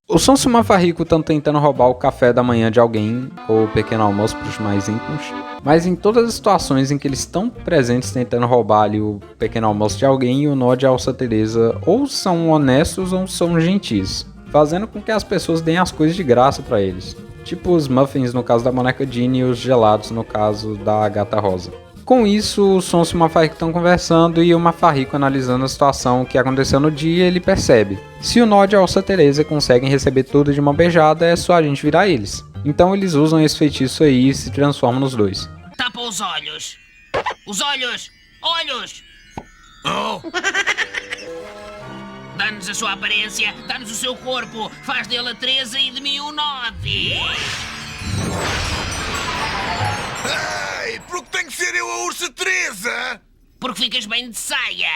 O Sonso e o Mafarrico estão tentando roubar o café da manhã de alguém, ou o pequeno almoço para os mais íntimos, mas em todas as situações em que eles estão presentes tentando roubar ali o pequeno almoço de alguém, o Nod e a Alça Teresa ou são honestos ou são gentis, fazendo com que as pessoas deem as coisas de graça para eles, tipo os muffins no caso da boneca Ginny e os gelados no caso da gata rosa. Com isso, o Sonso e o Mafarrico estão conversando e o Mafarrico analisando a situação que aconteceu no dia, ele percebe. Se o Nod e a Alça Teresa conseguem receber tudo de uma beijada, é só a gente virar eles. Então eles usam esse feitiço aí e se transformam nos dois. Tapa os olhos! Os olhos! Olhos! Oh! Dá-nos a sua aparência, dá-nos o seu corpo, faz dele a Teresa e de mim o Nod! Ei, por que tem que ser eu a Ursa Teresa? Porque ficas bem de saia!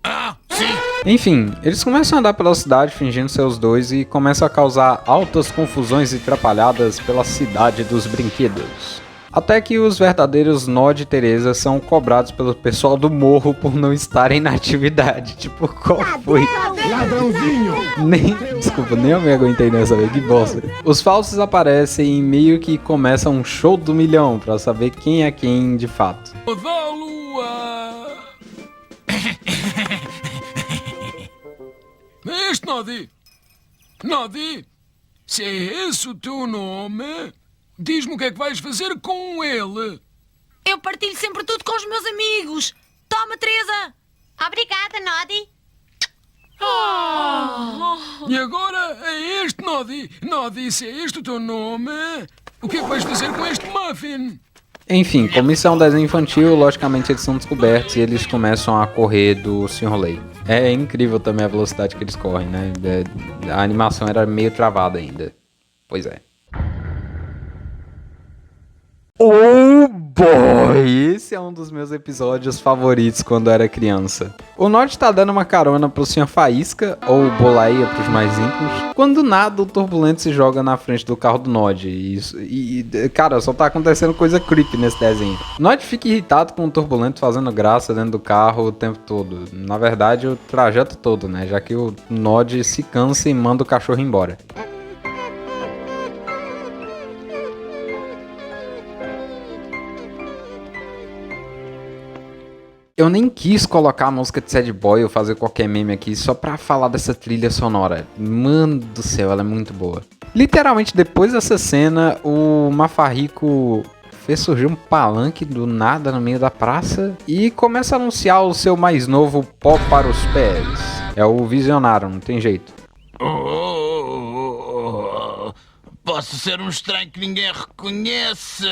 Ah, sim. Enfim, eles começam a andar pela cidade fingindo ser os dois e começam a causar altas confusões e atrapalhadas pela cidade dos brinquedos. Até que os verdadeiros Nod e Teresa são cobrados pelo pessoal do morro por não estarem na atividade. Tipo, qual foi? Ladrãozinho! Desculpa, nem eu me aguentei nessa, velho, que bosta. Os falsos aparecem e meio que começa um show do milhão pra saber quem é quem de fato. Da lua! É este, Nodi? Nodi? Se é esse o teu nome, diz-me o que é que vais fazer com ele. Eu partilho sempre tudo com os meus amigos. Toma, Teresa. Obrigada, Nodi. E agora é este, Nodi. Nodi, se é este o teu nome, o que é que vais fazer com este muffin? Enfim, como isso é um desenho infantil, logicamente eles são descobertos e eles começam a correr do Sr. Lei. É incrível também a velocidade que eles correm, né? A animação era meio travada ainda. Pois é. Oh boy! Esse é um dos meus episódios favoritos quando eu era criança. O Nod tá dando uma carona pro Sr. Faísca, ou Bolaia pros mais íntimos, quando do nada o Turbulento se joga na frente do carro do Nod. Cara, só tá acontecendo coisa creepy nesse desenho. O Nod fica irritado com o Turbulento fazendo graça dentro do carro o tempo todo. Na verdade, o trajeto todo, né? Já que o Nod se cansa e manda o cachorro embora. Eu nem quis colocar a música de Sad Boy ou fazer qualquer meme aqui só pra falar dessa trilha sonora. Mano do céu, ela é muito boa. Literalmente, depois dessa cena, o Mafarrico fez surgir um palanque do nada no meio da praça e começa a anunciar o seu mais novo pó para os pés. É o Visionário, não tem jeito. Posso ser um estranho que ninguém reconhece.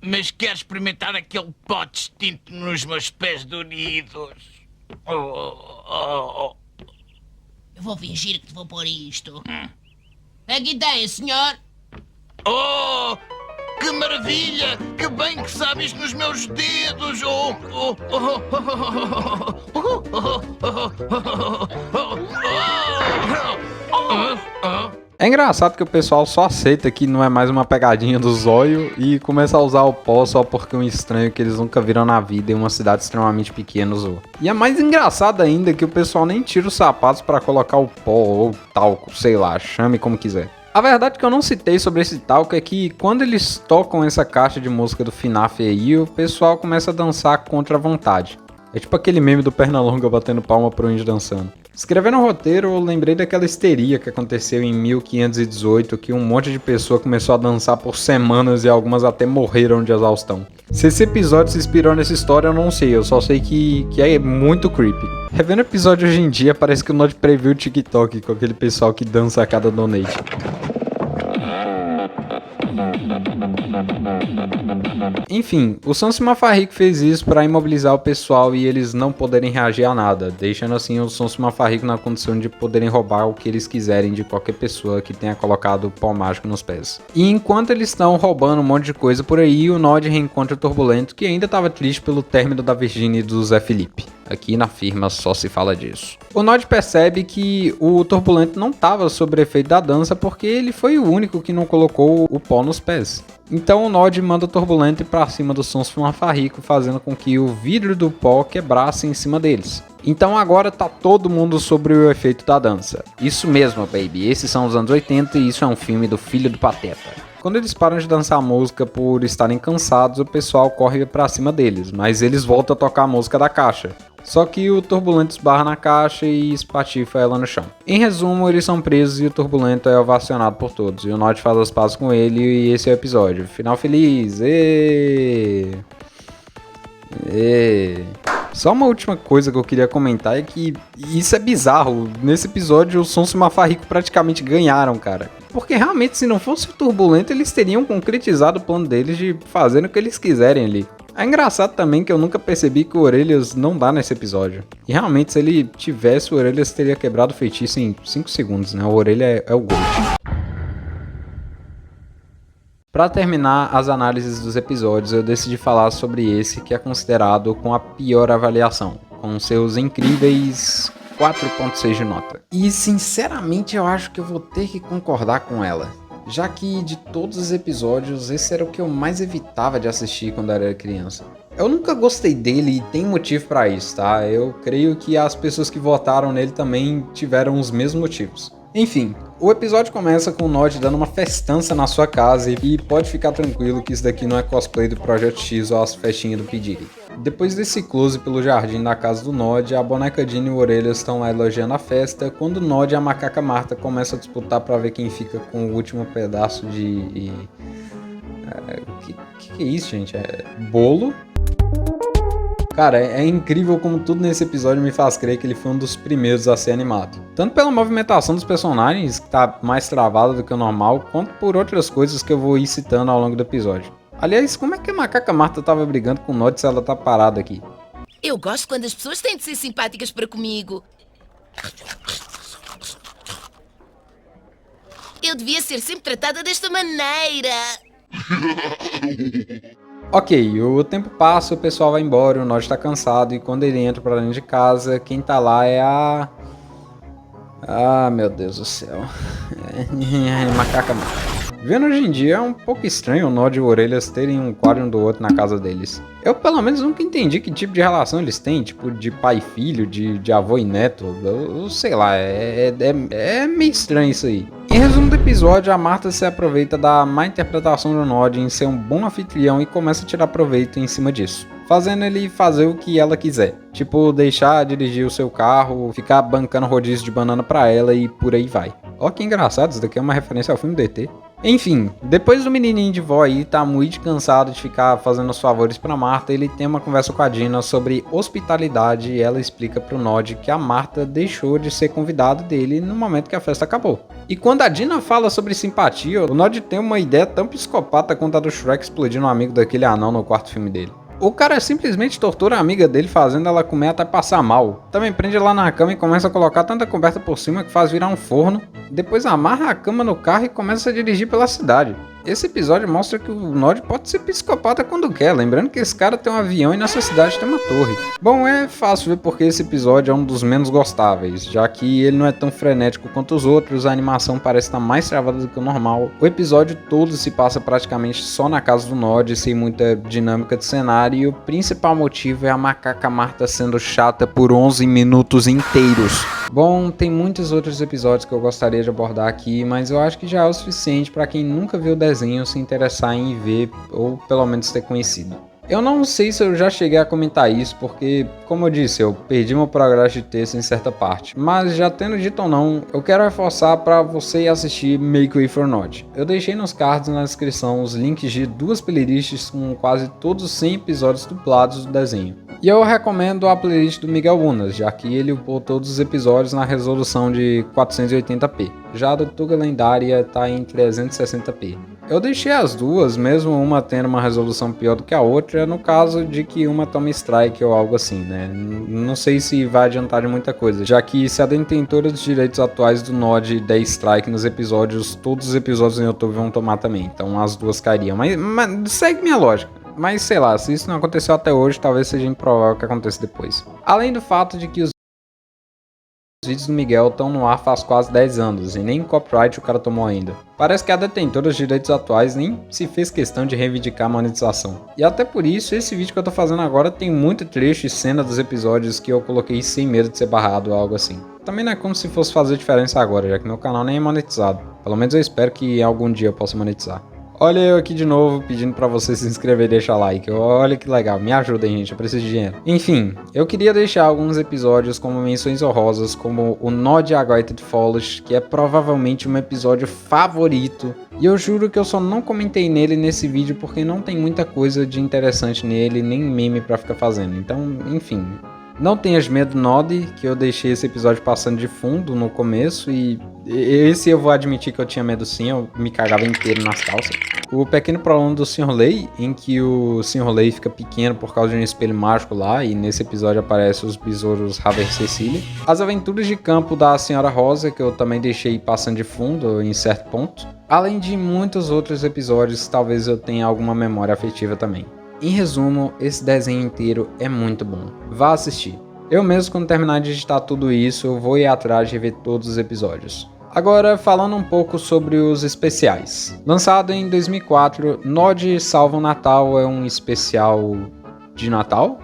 Mas quero experimentar aquele pó distinto nos meus pés doridos. Eu vou fingir que te vou pôr isto. Aqui tem, senhor. Oh, que maravilha! Que bem que sabe isto nos meus dedos! É engraçado que o pessoal só aceita que não é mais uma pegadinha do zóio e começa a usar o pó só porque um estranho que eles nunca viram na vida em uma cidade extremamente pequena usou. E é mais engraçado ainda que o pessoal nem tira os sapatos pra colocar o pó ou talco, sei lá, chame como quiser. A verdade que eu não citei sobre esse talco é que quando eles tocam essa caixa de música do FNAF aí, o pessoal começa a dançar contra a vontade. É tipo aquele meme do Pernalonga batendo palma pro índio dançando. Escrevendo o roteiro, eu lembrei daquela histeria que aconteceu em 1518, que um monte de pessoa começou a dançar por semanas e algumas até morreram de exaustão. Se esse episódio se inspirou nessa história, eu não sei, eu só sei que é muito creepy. Revendo o episódio hoje em dia, parece que o Nod previu o TikTok com aquele pessoal que dança a cada donate. Enfim, o Sonso Mafarrico fez isso para imobilizar o pessoal e eles não poderem reagir a nada, deixando assim o Sonso Mafarrico na condição de poderem roubar o que eles quiserem de qualquer pessoa que tenha colocado pó mágico nos pés. E enquanto eles estão roubando um monte de coisa por aí, o Nod reencontra o Turbulento, que ainda estava triste pelo término da Virginia e do Zé Felipe. Aqui na firma só se fala disso. O Nod percebe que o Turbulento não estava sob efeito da dança porque ele foi o único que não colocou o pó nos pés. Então o Nod manda o Turbulento ir pra cima do Sonso Mafarrico, fazendo com que o vidro do pó quebrasse em cima deles. Então agora tá todo mundo sobre o efeito da dança. Isso mesmo, baby. Esses são os anos 80 e isso é um filme do Filho do Pateta. Quando eles param de dançar a música por estarem cansados, o pessoal corre pra cima deles, mas eles voltam a tocar a música da caixa. Só que o Turbulento esbarra na caixa e espatifa ela no chão. Em resumo, eles são presos e o Turbulento é ovacionado por todos. E o Nod faz as pazes com ele e esse é o episódio. Final feliz! Só uma última coisa que eu queria comentar é que isso é bizarro. Nesse episódio, o Sonso e o Mafarrico praticamente ganharam, cara. Porque realmente, se não fosse o Turbulento, eles teriam concretizado o plano deles de fazer o que eles quiserem ali. É engraçado também que eu nunca percebi que o Orelhas não dá nesse episódio. E realmente, se ele tivesse, o Orelhas teria quebrado o feitiço em 5 segundos, né? O Orelha é o Gold. Para terminar as análises dos episódios, eu decidi falar sobre esse que é considerado com a pior avaliação, com seus incríveis 4.6 de nota. E sinceramente eu acho que eu vou ter que concordar com ela, já que de todos os episódios esse era o que eu mais evitava de assistir quando eu era criança. Eu nunca gostei dele e tem motivo pra isso, tá? Eu creio que as pessoas que votaram nele também tiveram os mesmos motivos. Enfim, o episódio começa com o Nod dando uma festança na sua casa e pode ficar tranquilo que isso daqui não é cosplay do Projeto X ou as festinhas do P. Diddy. Depois desse close pelo jardim da casa do Nod, a boneca Dini e o Orelhas estão lá elogiando a festa, quando o Nod e a macaca Marta começam a disputar pra ver quem fica com o último pedaço de... que é isso, gente? É bolo? Cara, é incrível como tudo nesse episódio me faz crer que ele foi um dos primeiros a ser animado. Tanto pela movimentação dos personagens, que tá mais travada do que o normal, quanto por outras coisas que eu vou ir citando ao longo do episódio. Aliás, como é que a macaca Marta tava brigando com o Nod se ela tá parada aqui? Eu gosto quando as pessoas têm de ser simpáticas para comigo. Eu devia ser sempre tratada desta maneira. Ok, o tempo passa, o pessoal vai embora, o Nod tá cansado e quando ele entra pra dentro de casa, quem tá lá é a... Ah, meu Deus do céu. Macaca Marta. Vendo hoje em dia é um pouco estranho o Nod e o Orelhas terem um quadro um do outro na casa deles. Eu pelo menos nunca entendi que tipo de relação eles têm, tipo de pai e filho, de avô e neto, eu sei lá, é meio estranho isso aí. Em resumo do episódio, a Marta se aproveita da má interpretação do Nod em ser um bom anfitrião e começa a tirar proveito em cima disso, fazendo ele fazer o que ela quiser, tipo deixar dirigir o seu carro, ficar bancando rodízio de banana pra ela e por aí vai. Ó que engraçado, isso daqui é uma referência ao filme do ET. Enfim, depois do menininho de vó aí tá muito cansado de ficar fazendo os favores pra Marta, ele tem uma conversa com a Dina sobre hospitalidade e ela explica pro Nod que a Marta deixou de ser convidada dele no momento que a festa acabou. E quando a Dina fala sobre simpatia, o Nod tem uma ideia tão psicopata quanto a do Shrek explodindo um amigo daquele anão no quarto filme dele. O cara simplesmente tortura a amiga dele fazendo ela comer até passar mal. Também prende ela na cama e começa a colocar tanta coberta por cima que faz virar um forno. Depois amarra a cama no carro e começa a dirigir pela cidade. Esse episódio mostra que o Nod pode ser psicopata quando quer, lembrando que esse cara tem um avião e nessa cidade tem uma torre. Bom, é fácil ver porque esse episódio é um dos menos gostáveis, já que ele não é tão frenético quanto os outros, a animação parece estar mais travada do que o normal. O episódio todo se passa praticamente só na casa do Nod, sem muita dinâmica de cenário, e o principal motivo é a macaca Marta sendo chata por 11 minutos inteiros. Bom, tem muitos outros episódios que eu gostaria de abordar aqui, mas eu acho que já é o suficiente para quem nunca viu o desenho se interessar em ver ou pelo menos ter conhecido. Eu não sei se eu já cheguei a comentar isso, porque, como eu disse, eu perdi meu progresso de texto em certa parte. Mas já tendo dito ou não, eu quero reforçar para você ir assistir Make Way for Nod. Eu deixei nos cards na descrição os links de 2 playlists com quase todos os 100 episódios dublados do desenho. E eu recomendo a playlist do Miguel Unas, já que ele upou todos os episódios na resolução de 480p. Já a do Tuga Lendária está em 360p. Eu deixei as duas, mesmo uma tendo uma resolução pior do que a outra, no caso de que uma tome strike ou algo assim, né? Não sei se vai adiantar de muita coisa, já que se a detentora dos direitos atuais do Nod der strike nos episódios, todos os episódios no YouTube vão tomar também, então as duas cairiam. Mas segue minha lógica. Mas sei lá, se isso não aconteceu até hoje, talvez seja improvável que aconteça depois. Além do fato de que os vídeos do Miguel estão no ar faz quase 10 anos e nem copyright o cara tomou ainda. Parece que a detentora dos direitos atuais nem se fez questão de reivindicar a monetização. E até por isso, esse vídeo que eu tô fazendo agora tem muito trecho e cena dos episódios que eu coloquei sem medo de ser barrado ou algo assim. Também não é como se fosse fazer diferença agora, já que meu canal nem é monetizado. Pelo menos eu espero que algum dia eu possa monetizar. Olha eu aqui de novo pedindo pra você se inscrever e deixar like. Olha que legal, me ajudem, gente, eu preciso de dinheiro. Enfim, eu queria deixar alguns episódios como menções honrosas, como o Nod Agrighted Follish, que é provavelmente o meu episódio favorito. E eu juro que eu só não comentei nele nesse vídeo porque não tem muita coisa de interessante nele, nem meme pra ficar fazendo. Então, enfim, Não Tenhas Medo, Noddy, que eu deixei esse episódio passando de fundo no começo e esse eu vou admitir que eu tinha medo sim, eu me cagava inteiro nas calças. O Pequeno Prolongo do Sr. Lei, em que o Sr. Lei fica pequeno por causa de um espelho mágico lá e nesse episódio aparecem os besouros Haver e Cecília. As Aventuras de Campo da Senhora Rosa, que eu também deixei passando de fundo em certo ponto. Além de muitos outros episódios, talvez eu tenha alguma memória afetiva também. Em resumo, esse desenho inteiro é muito bom. Vá assistir. Eu mesmo, quando terminar de editar tudo isso, eu vou ir atrás de ver todos os episódios. Agora, falando um pouco sobre os especiais. Lançado em 2004, Noddy Salva o Natal é um especial de Natal?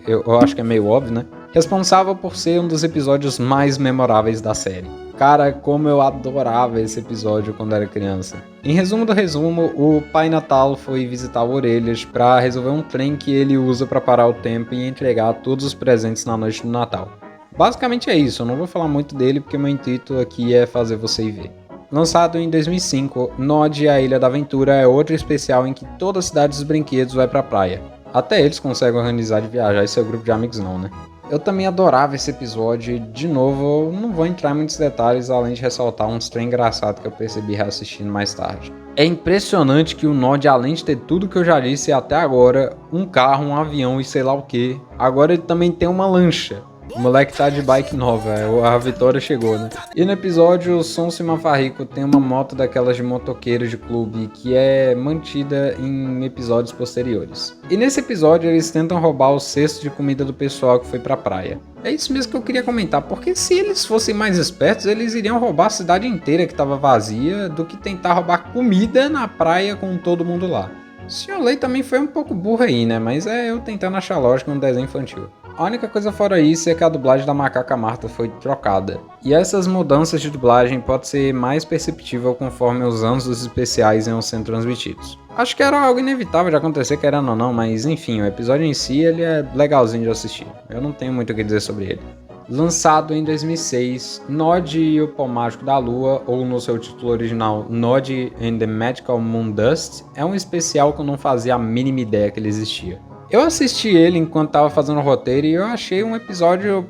Eu acho que é meio óbvio, né? Responsável por ser um dos episódios mais memoráveis da série. Cara, como eu adorava esse episódio quando era criança. Em resumo do resumo, o Pai Natal foi visitar o Orelhas para resolver um trem que ele usa para parar o tempo e entregar todos os presentes na noite do Natal. Basicamente é isso, eu não vou falar muito dele porque meu intuito aqui é fazer você ir ver. Lançado em 2005, Noddy e a Ilha da Aventura é outro especial em que toda a cidade dos brinquedos vai pra praia. Até eles conseguem organizar de viajar e seu grupo de amigos não, né? Eu também adorava esse episódio e, de novo, eu não vou entrar em muitos detalhes além de ressaltar uns trem engraçado que eu percebi reassistindo mais tarde. É impressionante que o Noddy, além de ter tudo que eu já disse até agora, um carro, um avião e sei lá o que, agora ele também tem uma lancha. O moleque tá de bike nova, a vitória chegou, né? E no episódio, o Sonso e Mafarrico tem uma moto daquelas de motoqueiros de clube que é mantida em episódios posteriores. E nesse episódio, eles tentam roubar o cesto de comida do pessoal que foi pra praia. É isso mesmo que eu queria comentar, porque se eles fossem mais espertos, eles iriam roubar a cidade inteira que tava vazia do que tentar roubar comida na praia com todo mundo lá. O Sr. Lei também foi um pouco burro aí, né? Mas é eu tentando achar lógica num desenho infantil. A única coisa fora isso é que a dublagem da Macaca Marta foi trocada. E essas mudanças de dublagem podem ser mais perceptível conforme os anos dos especiais iam sendo transmitidos. Acho que era algo inevitável de acontecer, querendo ou não, mas enfim, o episódio em si ele é legalzinho de assistir. Eu não tenho muito o que dizer sobre ele. Lançado em 2006, Noddy e o Pão Mágico da Lua, ou no seu título original, Noddy and the Magical Moon Dust, é um especial que eu não fazia a mínima ideia que ele existia. Eu assisti ele enquanto tava fazendo o roteiro e eu achei um episódio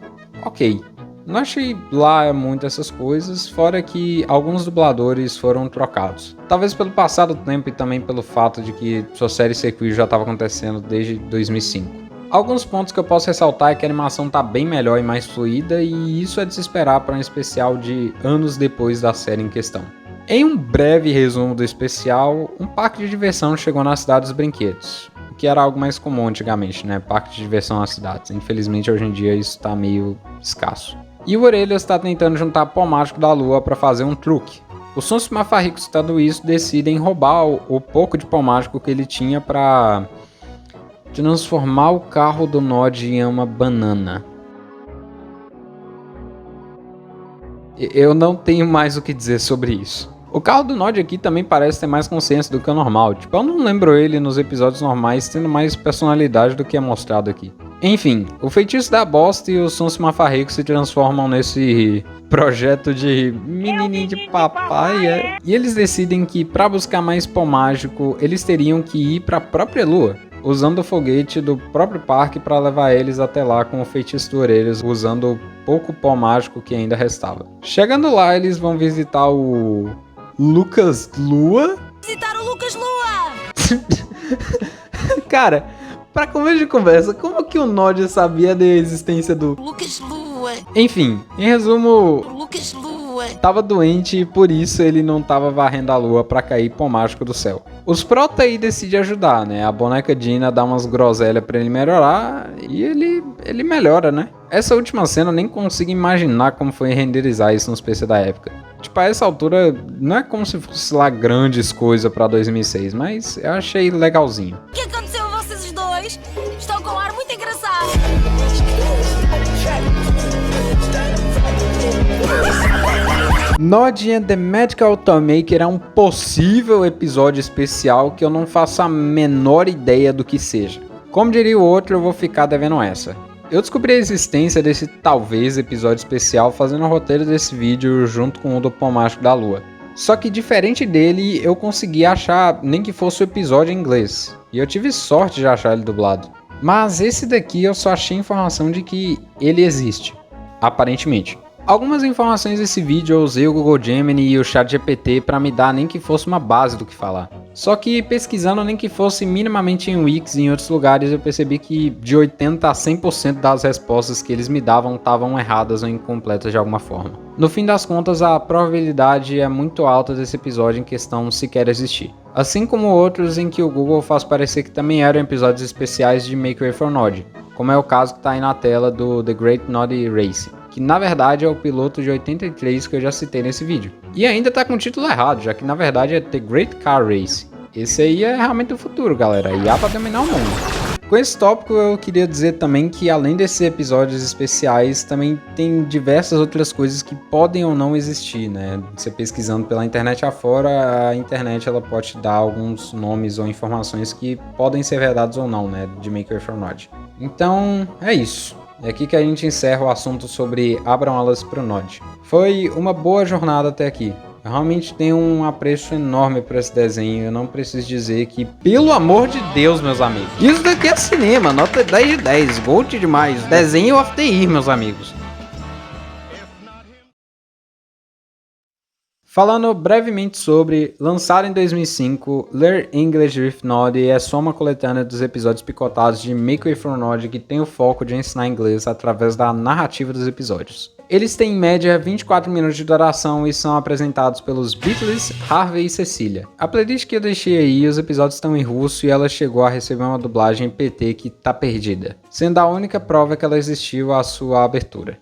ok. Não achei lá muito essas coisas, fora que alguns dubladores foram trocados. Talvez pelo passar do tempo e também pelo fato de que sua série sequel já estava acontecendo desde 2005. Alguns pontos que eu posso ressaltar é que a animação tá bem melhor e mais fluida e isso é de se esperar para um especial de anos depois da série em questão. Em um breve resumo do especial, um parque de diversão chegou na Cidade dos Brinquedos. Que era algo mais comum antigamente, né? Parque de diversão nas cidades. Infelizmente, hoje em dia, isso tá meio escasso. E o Orelhas está tentando juntar Pão Mágico da Lua para fazer um truque. O Sonso e Mafarrico, citando isso, decidem roubar o pouco de pão mágico que ele tinha para transformar o carro do Noddy em uma banana. Eu não tenho mais o que dizer sobre isso. O carro do Noddy aqui também parece ter mais consciência do que o normal. Tipo, eu não lembro ele nos episódios normais tendo mais personalidade do que é mostrado aqui. Enfim, o feitiço da bosta e o Sonso e Mafarrico se transformam nesse projeto de menininho de papai. E eles decidem que para buscar mais pão mágico, eles teriam que ir para a própria lua, usando o foguete do próprio parque para levar eles até lá com o feitiço do Orelhas, usando o pouco pão mágico que ainda restava. Chegando lá, eles vão visitar o Lucas Lua? Visitar o Lucas Lua! Cara, pra começo de conversa, como que o Noddy sabia da existência do Lucas Lua! Enfim, em resumo, Lucas Lua! Tava doente e por isso ele não tava varrendo a lua pra cair pão mágico do céu. Os Prota aí decidem ajudar, né? A boneca Dina dá umas groselhas pra ele melhorar e ele melhora, né? Essa última cena eu nem consigo imaginar como foi renderizar isso nos PC da época. Tipo, a essa altura não é como se fosse lá grandes coisas pra 2006, mas eu achei legalzinho. O que aconteceu a vocês dois? Estão com um ar muito engraçado. Noddy and the Magical Toymaker é um possível episódio especial que eu não faço a menor ideia do que seja. Como diria o outro, eu vou ficar devendo essa. Eu descobri a existência desse talvez episódio especial fazendo o roteiro desse vídeo junto com o do Pão Mágico da Lua. Só que diferente dele, eu consegui achar nem que fosse o episódio em inglês. E eu tive sorte de achar ele dublado. Mas esse daqui eu só achei informação de que ele existe, aparentemente. Algumas informações desse vídeo eu usei o Google Gemini e o ChatGPT para me dar nem que fosse uma base do que falar. Só que pesquisando nem que fosse minimamente em Wix e em outros lugares eu percebi que de 80 a 100% das respostas que eles me davam estavam erradas ou incompletas de alguma forma. No fim das contas, a probabilidade é muito alta desse episódio em questão sequer existir. Assim como outros em que o Google faz parecer que também eram episódios especiais de Make Way for Nod, como é o caso que está aí na tela do The Great Noddy Race, que na verdade é o piloto de 83 que eu já citei nesse vídeo. E ainda tá com o título errado, já que na verdade é The Great Car Race. Esse aí é realmente o futuro, galera, IA pra dominar o mundo. Com esse tópico eu queria dizer também que além desses episódios especiais, também tem diversas outras coisas que podem ou não existir, né? Você pesquisando pela internet afora, a internet ela pode te dar alguns nomes ou informações que podem ser verdades ou não, né? De Make Way for Nod. Então, é isso. É aqui que a gente encerra o assunto sobre Abram Alas pro Nod. Foi uma boa jornada até aqui. Eu realmente tenho um apreço enorme por esse desenho. Eu não preciso dizer que, pelo amor de Deus, meus amigos, isso daqui é cinema, nota 10 de 10, gold demais, desenho of the year, meus amigos. Falando brevemente sobre, lançado em 2005, Learn English with Noddy é só uma coletânea dos episódios picotados de Make Way for Noddy que tem o foco de ensinar inglês através da narrativa dos episódios. Eles têm em média 24 minutos de duração e são apresentados pelos Beatles, Harvey e Cecília. A playlist que eu deixei aí, os episódios estão em russo e ela chegou a receber uma dublagem em PT que tá perdida, sendo a única prova que ela existiu à sua abertura.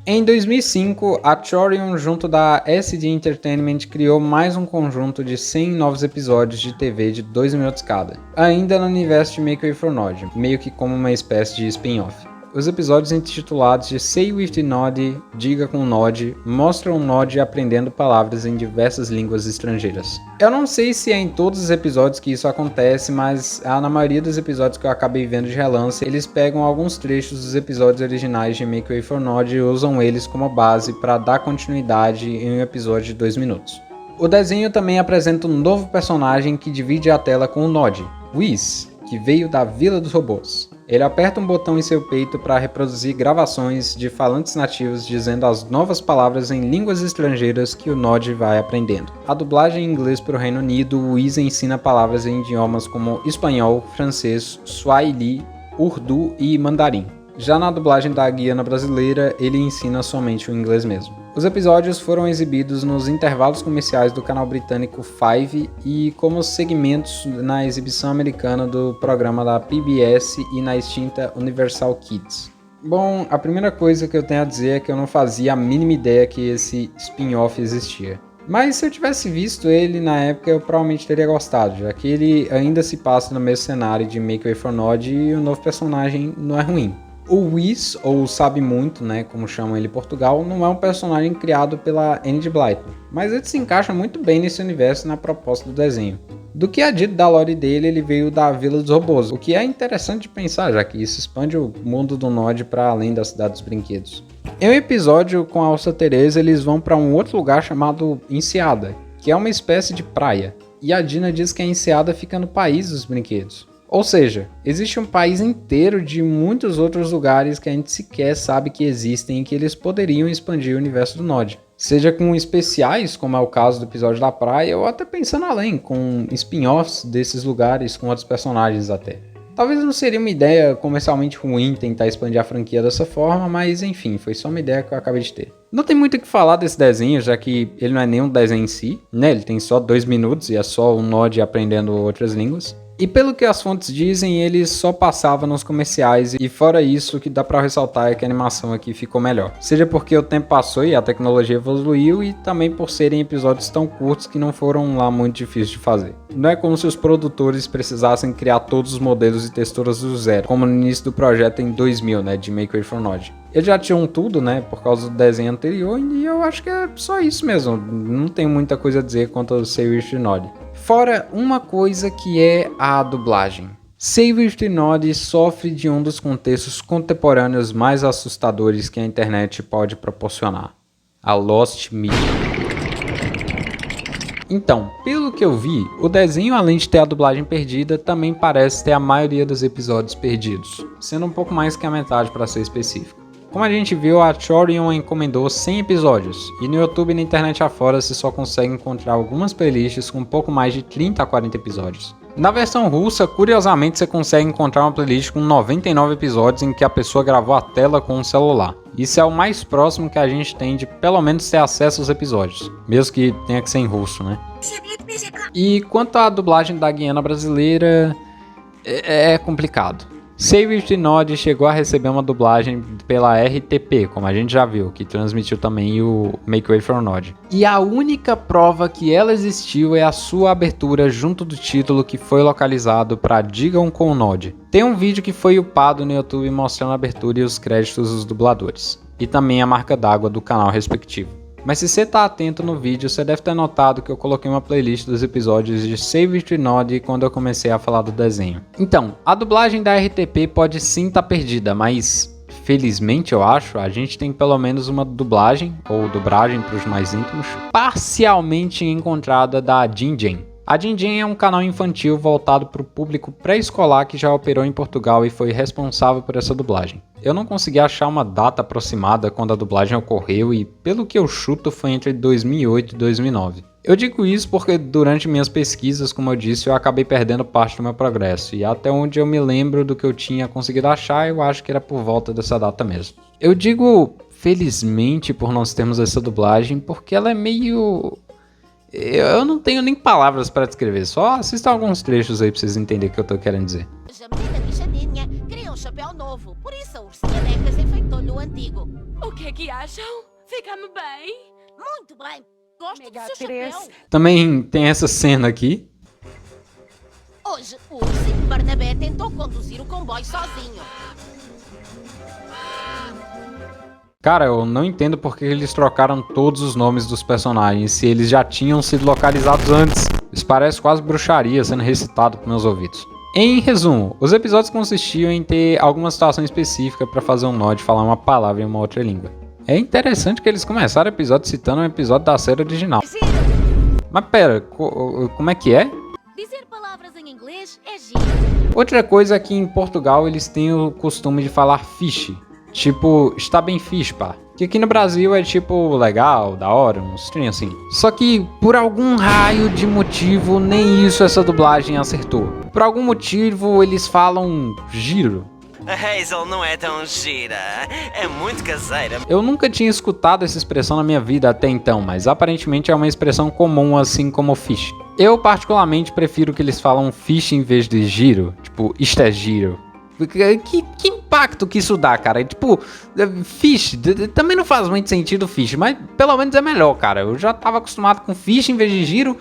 Em 2005, a Chorion junto da SD Entertainment criou mais um conjunto de 100 novos episódios de TV de 2 minutos cada, ainda no universo de Make Way for Nod, meio que como uma espécie de spin-off. Os episódios intitulados de Say With The Nod, Diga com Nod, mostram o Nod aprendendo palavras em diversas línguas estrangeiras. Eu não sei se é em todos os episódios que isso acontece, mas na maioria dos episódios que eu acabei vendo de relance, eles pegam alguns trechos dos episódios originais de Make Way for Nod e usam eles como base para dar continuidade em um episódio de 2 minutos. O desenho também apresenta um novo personagem que divide a tela com o Nod, Whis, que veio da Vila dos Robôs. Ele aperta um botão em seu peito para reproduzir gravações de falantes nativos dizendo as novas palavras em línguas estrangeiras que o Nod vai aprendendo. A dublagem em inglês para o Reino Unido, o Whis ensina palavras em idiomas como espanhol, francês, swahili, urdu e mandarim. Já na dublagem da Guiana brasileira, ele ensina somente o inglês mesmo. Os episódios foram exibidos nos intervalos comerciais do canal britânico Five e como segmentos na exibição americana do programa da PBS e na extinta Universal Kids. Bom, a primeira coisa que eu tenho a dizer é que eu não fazia a mínima ideia que esse spin-off existia. Mas se eu tivesse visto ele na época, eu provavelmente teria gostado, já que ele ainda se passa no mesmo cenário de Make Way for Nod e o novo personagem não é ruim. O Whis, ou Sabe Muito, né, como chamam ele em Portugal, não é um personagem criado pela Enid Blyton, mas ele se encaixa muito bem nesse universo e na proposta do desenho. Do que é dito da lore dele, ele veio da Vila dos Robôs, o que é interessante de pensar, já que isso expande o mundo do Nod para além da Cidade dos Brinquedos. Em um episódio com a Ursa Teresa, eles vão para um outro lugar chamado Enseada, que é uma espécie de praia, e a Dina diz que a Enseada fica no País dos Brinquedos. Ou seja, existe um país inteiro de muitos outros lugares que a gente sequer sabe que existem e que eles poderiam expandir o universo do Nod. Seja com especiais, como é o caso do episódio da praia, ou até pensando além, com spin-offs desses lugares com outros personagens até. Talvez não seria uma ideia comercialmente ruim tentar expandir a franquia dessa forma, mas enfim, foi só uma ideia que eu acabei de ter. Não tem muito o que falar desse desenho, já que ele não é nem um desenho em si, né? Ele tem só 2 minutos e é só um Nod aprendendo outras línguas. E pelo que as fontes dizem, ele só passava nos comerciais e fora isso, o que dá pra ressaltar é que a animação aqui ficou melhor. Seja porque o tempo passou e a tecnologia evoluiu e também por serem episódios tão curtos que não foram lá muito difíceis de fazer. Não é como se os produtores precisassem criar todos os modelos e texturas do zero, como no início do projeto em 2000, né, de Make Way for Nod. Eles já tinham tudo, né, por causa do desenho anterior e eu acho que é só isso mesmo. Não tem muita coisa a dizer quanto ao Say With The Nod. Fora uma coisa que é a dublagem. Say With The Nod sofre de um dos contextos contemporâneos mais assustadores que a internet pode proporcionar: a Lost Media. Então, pelo que eu vi, o desenho, além de ter a dublagem perdida, também parece ter a maioria dos episódios perdidos, sendo um pouco mais que a metade para ser específico. Como a gente viu, a Chorion encomendou 100 episódios, e no YouTube e na internet afora se só consegue encontrar algumas playlists com um pouco mais de 30 a 40 episódios. Na versão russa, curiosamente, você consegue encontrar uma playlist com 99 episódios em que a pessoa gravou a tela com um celular. Isso é o mais próximo que a gente tem de pelo menos ter acesso aos episódios, mesmo que tenha que ser em russo, né? E quanto à dublagem da Guiana brasileira, é complicado. Save It Nod chegou a receber uma dublagem pela RTP, como a gente já viu, que transmitiu também o Make Way for Nod. E a única prova que ela existiu é a sua abertura junto do título que foi localizado para Digam com o Nod. Tem um vídeo que foi upado no YouTube mostrando a abertura e os créditos dos dubladores, e também a marca d'água do canal respectivo. Mas se você tá atento no vídeo, você deve ter notado que eu coloquei uma playlist dos episódios de Save It Nod quando eu comecei a falar do desenho. Então, a dublagem da RTP pode sim estar perdida, mas felizmente eu acho, a gente tem pelo menos uma dublagem, ou dublagem para os mais íntimos, parcialmente encontrada da Jinjen. A Jinjen é um canal infantil voltado para o público pré-escolar que já operou em Portugal e foi responsável por essa dublagem. Eu não consegui achar uma data aproximada quando a dublagem ocorreu e, pelo que eu chuto, foi entre 2008 e 2009. Eu digo isso porque durante minhas pesquisas, como eu disse, eu acabei perdendo parte do meu progresso e até onde eu me lembro do que eu tinha conseguido achar, eu acho que era por volta dessa data mesmo. Eu digo felizmente por nós termos essa dublagem porque ela é meio... Eu não tenho nem palavras para descrever, só assista alguns trechos aí pra vocês entenderem o que eu tô querendo dizer. A menina bichadinha queria um chapéu novo, por isso a ursinha Necas enfeitou-lhe o antigo. O que é que acham? Fica-me bem? Muito bem, gosto do seu chapéu. Também tem essa cena aqui. Hoje, o ursinho Barnabé tentou conduzir o comboio sozinho. Cara, eu não entendo porque eles trocaram todos os nomes dos personagens, se eles já tinham sido localizados antes. Isso parece quase bruxaria sendo recitado para meus ouvidos. Em resumo, os episódios consistiam em ter alguma situação específica para fazer um Nod falar uma palavra em uma outra língua. É interessante que eles começaram o episódio citando um episódio da série original. Mas pera, como é que é? Dizer palavras em inglês é giro. Outra coisa é que em Portugal eles têm o costume de falar fish. Tipo, está bem fixe, pá. Que aqui no Brasil é tipo, legal, da hora, uns trem assim. Só que, por algum raio de motivo, nem isso essa dublagem acertou. Por algum motivo, eles falam giro. A Hazel não é tão gira, é muito caseira. Eu nunca tinha escutado essa expressão na minha vida até então, mas aparentemente é uma expressão comum, assim como fish. Eu particularmente prefiro que eles falam fish em vez de giro. Tipo, isto é giro. Que impacto que isso dá, cara? Tipo, fish, também não faz muito sentido fish, mas pelo menos é melhor, cara. Eu já tava acostumado com fish em vez de giro.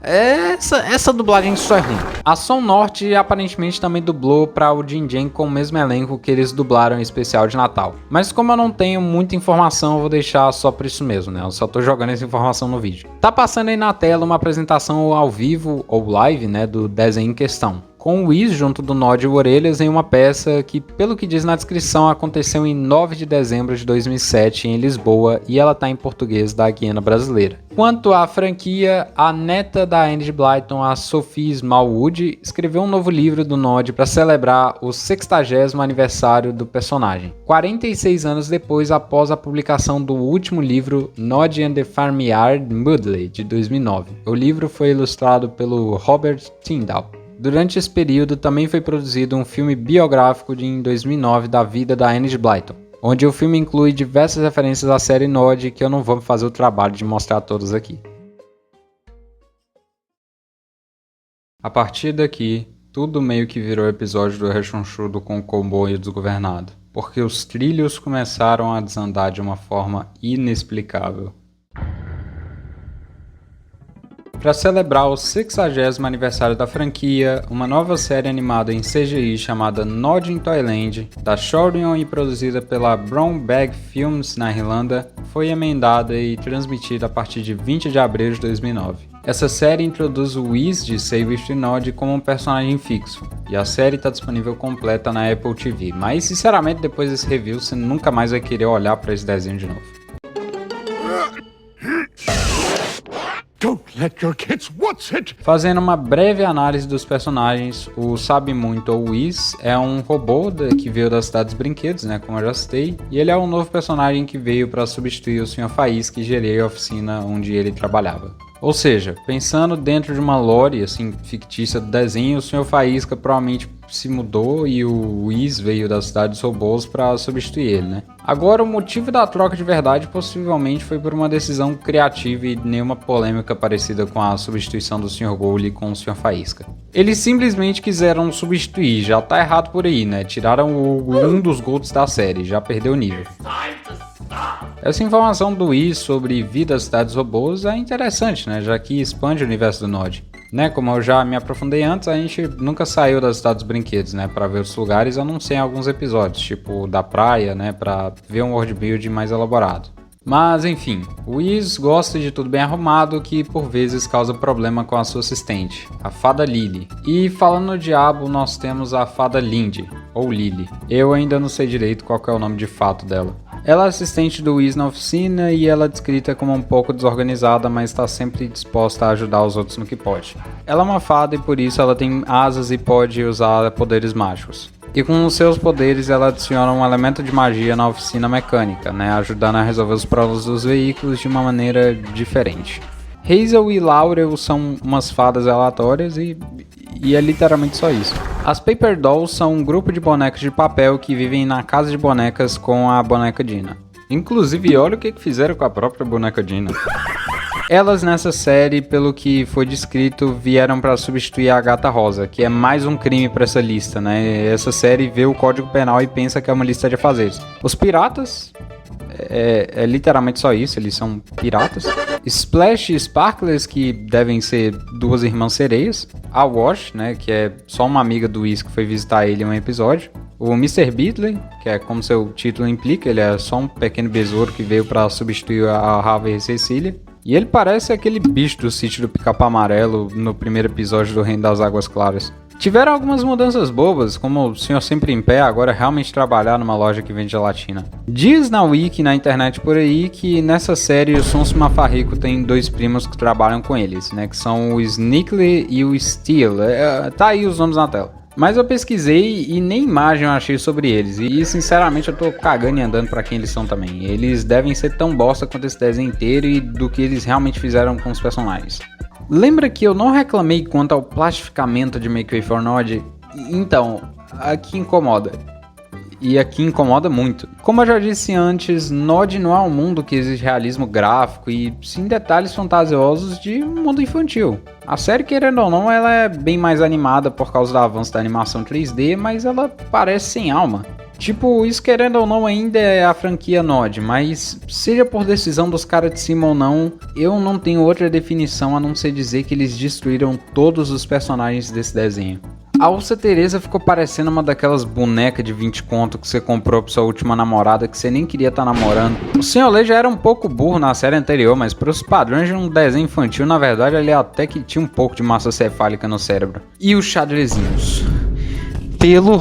Essa dublagem só é ruim. A Som Norte aparentemente também dublou para o Jinjen com o mesmo elenco que eles dublaram em especial de Natal. Mas como eu não tenho muita informação, eu vou deixar só por isso mesmo, né? Eu só tô jogando essa informação no vídeo. Tá passando aí na tela uma apresentação ao vivo ou live, né, do desenho em questão, com o Whis junto do Nod e o Orelhas em uma peça que, pelo que diz na descrição, aconteceu em 9 de dezembro de 2007 em Lisboa e ela tá em português da Guiana brasileira. Quanto à franquia, a neta da Enid Blyton, a Sophie Smallwood, escreveu um novo livro do Nod para celebrar o 60º aniversário do personagem, 46 anos depois após a publicação do último livro Nod and the Farmyard Mudley, de 2009. O livro foi ilustrado pelo Robert Tyndall. Durante esse período também foi produzido um filme biográfico em 2009 da vida da Enid Blyton, onde o filme inclui diversas referências à série Nod que eu não vou fazer o trabalho de mostrar todas aqui. A partir daqui, tudo meio que virou episódio do Rechonchudo com o comboio desgovernado, porque os trilhos começaram a desandar de uma forma inexplicável. Para celebrar o 60º aniversário da franquia, uma nova série animada em CGI chamada Nod in Toyland, da Chorion e produzida pela Brown Bag Films na Irlanda, foi emendada e transmitida a partir de 20 de abril de 2009. Essa série introduz o Whis de Save It Nod como um personagem fixo, e a série está disponível completa na Apple TV, mas sinceramente depois desse review você nunca mais vai querer olhar para esse desenho de novo. Don't let your kids. What's it? Fazendo uma breve análise dos personagens, o Sabe Muito ou Whis é um robô que veio da Cidade dos Brinquedos, né, como eu já citei, e ele é um novo personagem que veio para substituir o Sr. Faísca que geria a oficina onde ele trabalhava. Ou seja, pensando dentro de uma lore assim, fictícia do desenho, o Sr. Faísca provavelmente se mudou e o Whis veio da Cidade dos Robôs para substituir ele, né? Agora, o motivo da troca de verdade possivelmente foi por uma decisão criativa e nenhuma polêmica parecida com a substituição do Sr. Gold com o Sr. Faísca. Eles simplesmente quiseram substituir, já tá errado por aí, né? Tiraram um dos Golds da série, já perdeu o nível. Essa informação do Whis sobre vida das cidades robôs é interessante, né? Já que expande o universo do Nod. Né? Como eu já me aprofundei antes, a gente nunca saiu da Cidade dos Brinquedos, né? Para ver outros lugares, a não ser em alguns episódios, tipo da praia, né? Para ver um world building mais elaborado. Mas enfim, o Whis gosta de tudo bem arrumado, que por vezes causa problema com a sua assistente, a Fada Lily. E falando no diabo, nós temos a Fada Lindy, ou Lily. Eu ainda não sei direito qual que é o nome de fato dela. Ela é assistente do Whis na oficina e ela é descrita como um pouco desorganizada, mas está sempre disposta a ajudar os outros no que pode. Ela é uma fada e por isso ela tem asas e pode usar poderes mágicos. E com os seus poderes ela adiciona um elemento de magia na oficina mecânica, né, ajudando a resolver os problemas dos veículos de uma maneira diferente. Hazel e Laurel são umas fadas aleatórias e é literalmente só isso. As Paper Dolls são um grupo de bonecas de papel que vivem na casa de bonecas com a boneca Dina. Inclusive, olha o que fizeram com a própria boneca Dina. Elas nessa série, pelo que foi descrito, vieram para substituir a Gata Rosa, que é mais um crime para essa lista, né? Essa série vê o Código Penal e pensa que é uma lista de afazeres. Os piratas é literalmente só isso, eles são piratas. Splash e Sparklers, que devem ser duas irmãs sereias. A Wash, né, que é só uma amiga do Whis que foi visitar ele em um episódio. O Mr. Beatley, que é como seu título implica, ele é só um pequeno besouro que veio para substituir a Harvey e Cecília. E ele parece aquele bicho do sítio do Pica-Pau Amarelo no primeiro episódio do Reino das Águas Claras. Tiveram algumas mudanças bobas, como o Senhor Sempre em Pé agora realmente trabalhar numa loja que vende gelatina. Diz na wiki, na internet por aí, que nessa série o Sons Mafarrico tem dois primos que trabalham com eles, né? Que são o Sneakley e o Steel. Tá aí os nomes na tela. Mas eu pesquisei e nem imagem eu achei sobre eles. E sinceramente eu tô cagando e andando pra quem eles são também. Eles devem ser tão bosta quanto esse desenho inteiro e do que eles realmente fizeram com os personagens. Lembra que eu não reclamei quanto ao plastificamento de Make Way for Nod? Então, aqui incomoda. E aqui incomoda muito. Como eu já disse antes, Nod não é um mundo que exige realismo gráfico e sim detalhes fantasiosos de um mundo infantil. A série, querendo ou não, ela é bem mais animada por causa do avanço da animação 3D, mas ela parece sem alma. Tipo, isso querendo ou não ainda é a franquia Nod, mas seja por decisão dos caras de cima ou não, eu não tenho outra definição a não ser dizer que eles destruíram todos os personagens desse desenho. A Ursa Teresa ficou parecendo uma daquelas bonecas de 20 conto que você comprou pra sua última namorada que você nem queria estar namorando. O Sr. Lê já era um pouco burro na série anterior, mas para os padrões de um desenho infantil, na verdade ele até que tinha um pouco de massa cefálica no cérebro. E os xadrezinhos? Pelo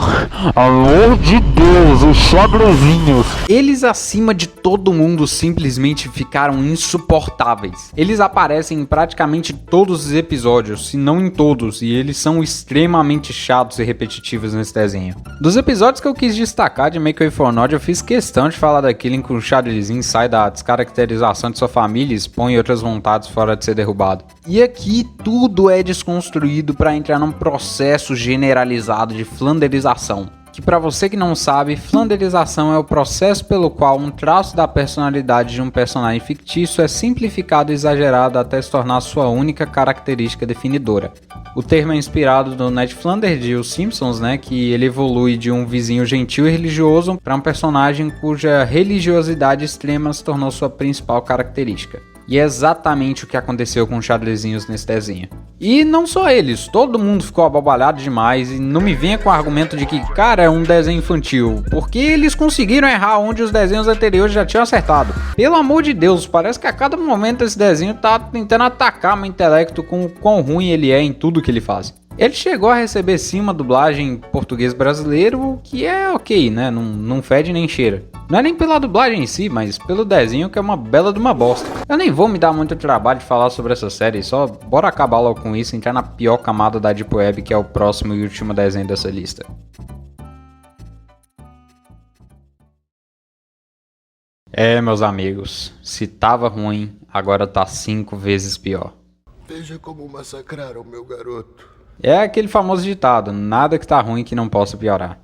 amor de Deus, os xadrezinhos! Eles acima de todo mundo simplesmente ficaram insuportáveis. Eles aparecem em praticamente todos os episódios, se não em todos, e eles são extremamente chatos e repetitivos nesse desenho. Dos episódios que eu quis destacar de Make Way for Nod, eu fiz questão de falar daquele em que o xadrezinho sai da descaracterização de sua família e expõe outras vontades fora de ser derrubado. E aqui tudo é desconstruído para entrar num processo generalizado de flanderização. Que para você que não sabe, flanderização é o processo pelo qual um traço da personalidade de um personagem fictício é simplificado e exagerado até se tornar sua única característica definidora. O termo é inspirado no Ned Flanders de Os Simpsons, né, que ele evolui de um vizinho gentil e religioso para um personagem cuja religiosidade extrema se tornou sua principal característica. E é exatamente o que aconteceu com os xadrezinhos nesse desenho. E não só eles, todo mundo ficou abobalhado demais e não me venha com o argumento de que, cara, é um desenho infantil, porque eles conseguiram errar onde os desenhos anteriores já tinham acertado. Pelo amor de Deus, parece que a cada momento esse desenho tá tentando atacar meu intelecto com o quão ruim ele é em tudo que ele faz. Ele chegou a receber sim uma dublagem em português brasileiro, o que é ok, né? Não fede nem cheira. Não é nem pela dublagem em si, mas pelo desenho, que é uma bela de uma bosta. Eu nem vou me dar muito trabalho de falar sobre essa série, só bora acabar logo com isso e entrar na pior camada da Deep Web, que é o próximo e último desenho dessa lista. É, meus amigos, se tava ruim, agora tá 5 vezes pior. Veja como massacraram meu garoto. É aquele famoso ditado, nada que tá ruim que não possa piorar.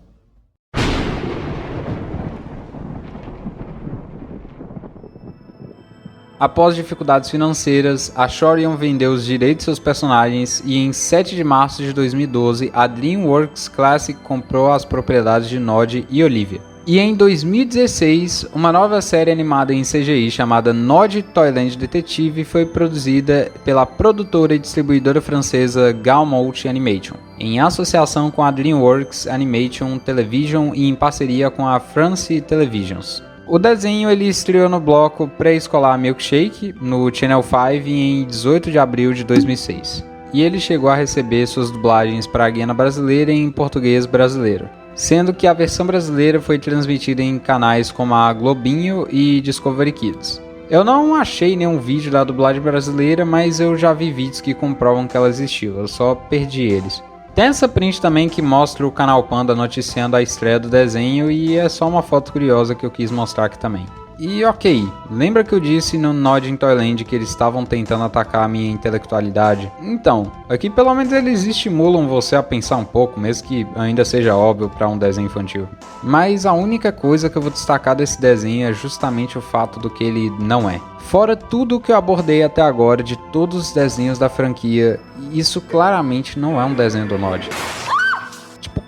Após dificuldades financeiras, a Shoryuken vendeu os direitos de seus personagens e em 7 de março de 2012, a DreamWorks Classic comprou as propriedades de Nod e Olivia. E em 2016, uma nova série animada em CGI chamada Nod Toyland Detective foi produzida pela produtora e distribuidora francesa Gaumont Animation, em associação com a DreamWorks Animation Television e em parceria com a France Televisions. O desenho ele estreou no bloco pré-escolar Milkshake, no Channel 5 em 18 de abril de 2006. E ele chegou a receber suas dublagens para a Guiana brasileira em português brasileiro, sendo que a versão brasileira foi transmitida em canais como a Globinho e Discovery Kids. Eu não achei nenhum vídeo da dublagem brasileira, mas eu já vi vídeos que comprovam que ela existiu, eu só perdi eles. Tem essa print também que mostra o canal Panda noticiando a estreia do desenho e é só uma foto curiosa que eu quis mostrar aqui também. E ok, lembra que eu disse no Nod in Toyland que eles estavam tentando atacar a minha intelectualidade? Então, aqui pelo menos eles estimulam você a pensar um pouco, mesmo que ainda seja óbvio para um desenho infantil. Mas a única coisa que eu vou destacar desse desenho é justamente o fato do que ele não é. Fora tudo o que eu abordei até agora de todos os desenhos da franquia, isso claramente não é um desenho do Nod.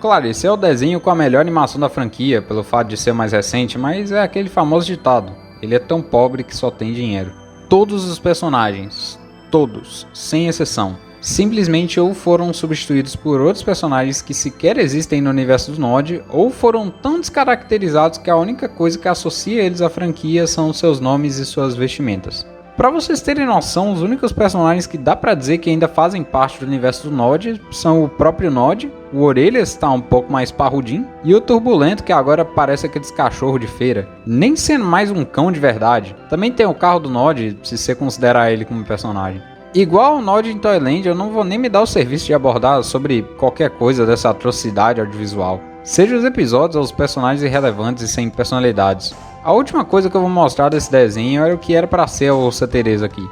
Claro, esse é o desenho com a melhor animação da franquia, pelo fato de ser mais recente, mas é aquele famoso ditado, ele é tão pobre que só tem dinheiro. Todos os personagens, todos, sem exceção, simplesmente ou foram substituídos por outros personagens que sequer existem no universo do Nod, ou foram tão descaracterizados que a única coisa que associa eles à franquia são seus nomes e suas vestimentas. Pra vocês terem noção, os únicos personagens que dá pra dizer que ainda fazem parte do universo do Nod são o próprio Nod, o Orelhas tá um pouco mais parrudinho, e o Turbulento, que agora parece aqueles cachorro de feira, nem sendo mais um cão de verdade. Também tem o carro do Nod, se você considerar ele como personagem. Igual ao Nod in Toyland, eu não vou nem me dar o serviço de abordar sobre qualquer coisa dessa atrocidade audiovisual. Seja os episódios ou os personagens irrelevantes e sem personalidades. A última coisa que eu vou mostrar desse desenho era o que era para ser a Ursa Teresa aqui.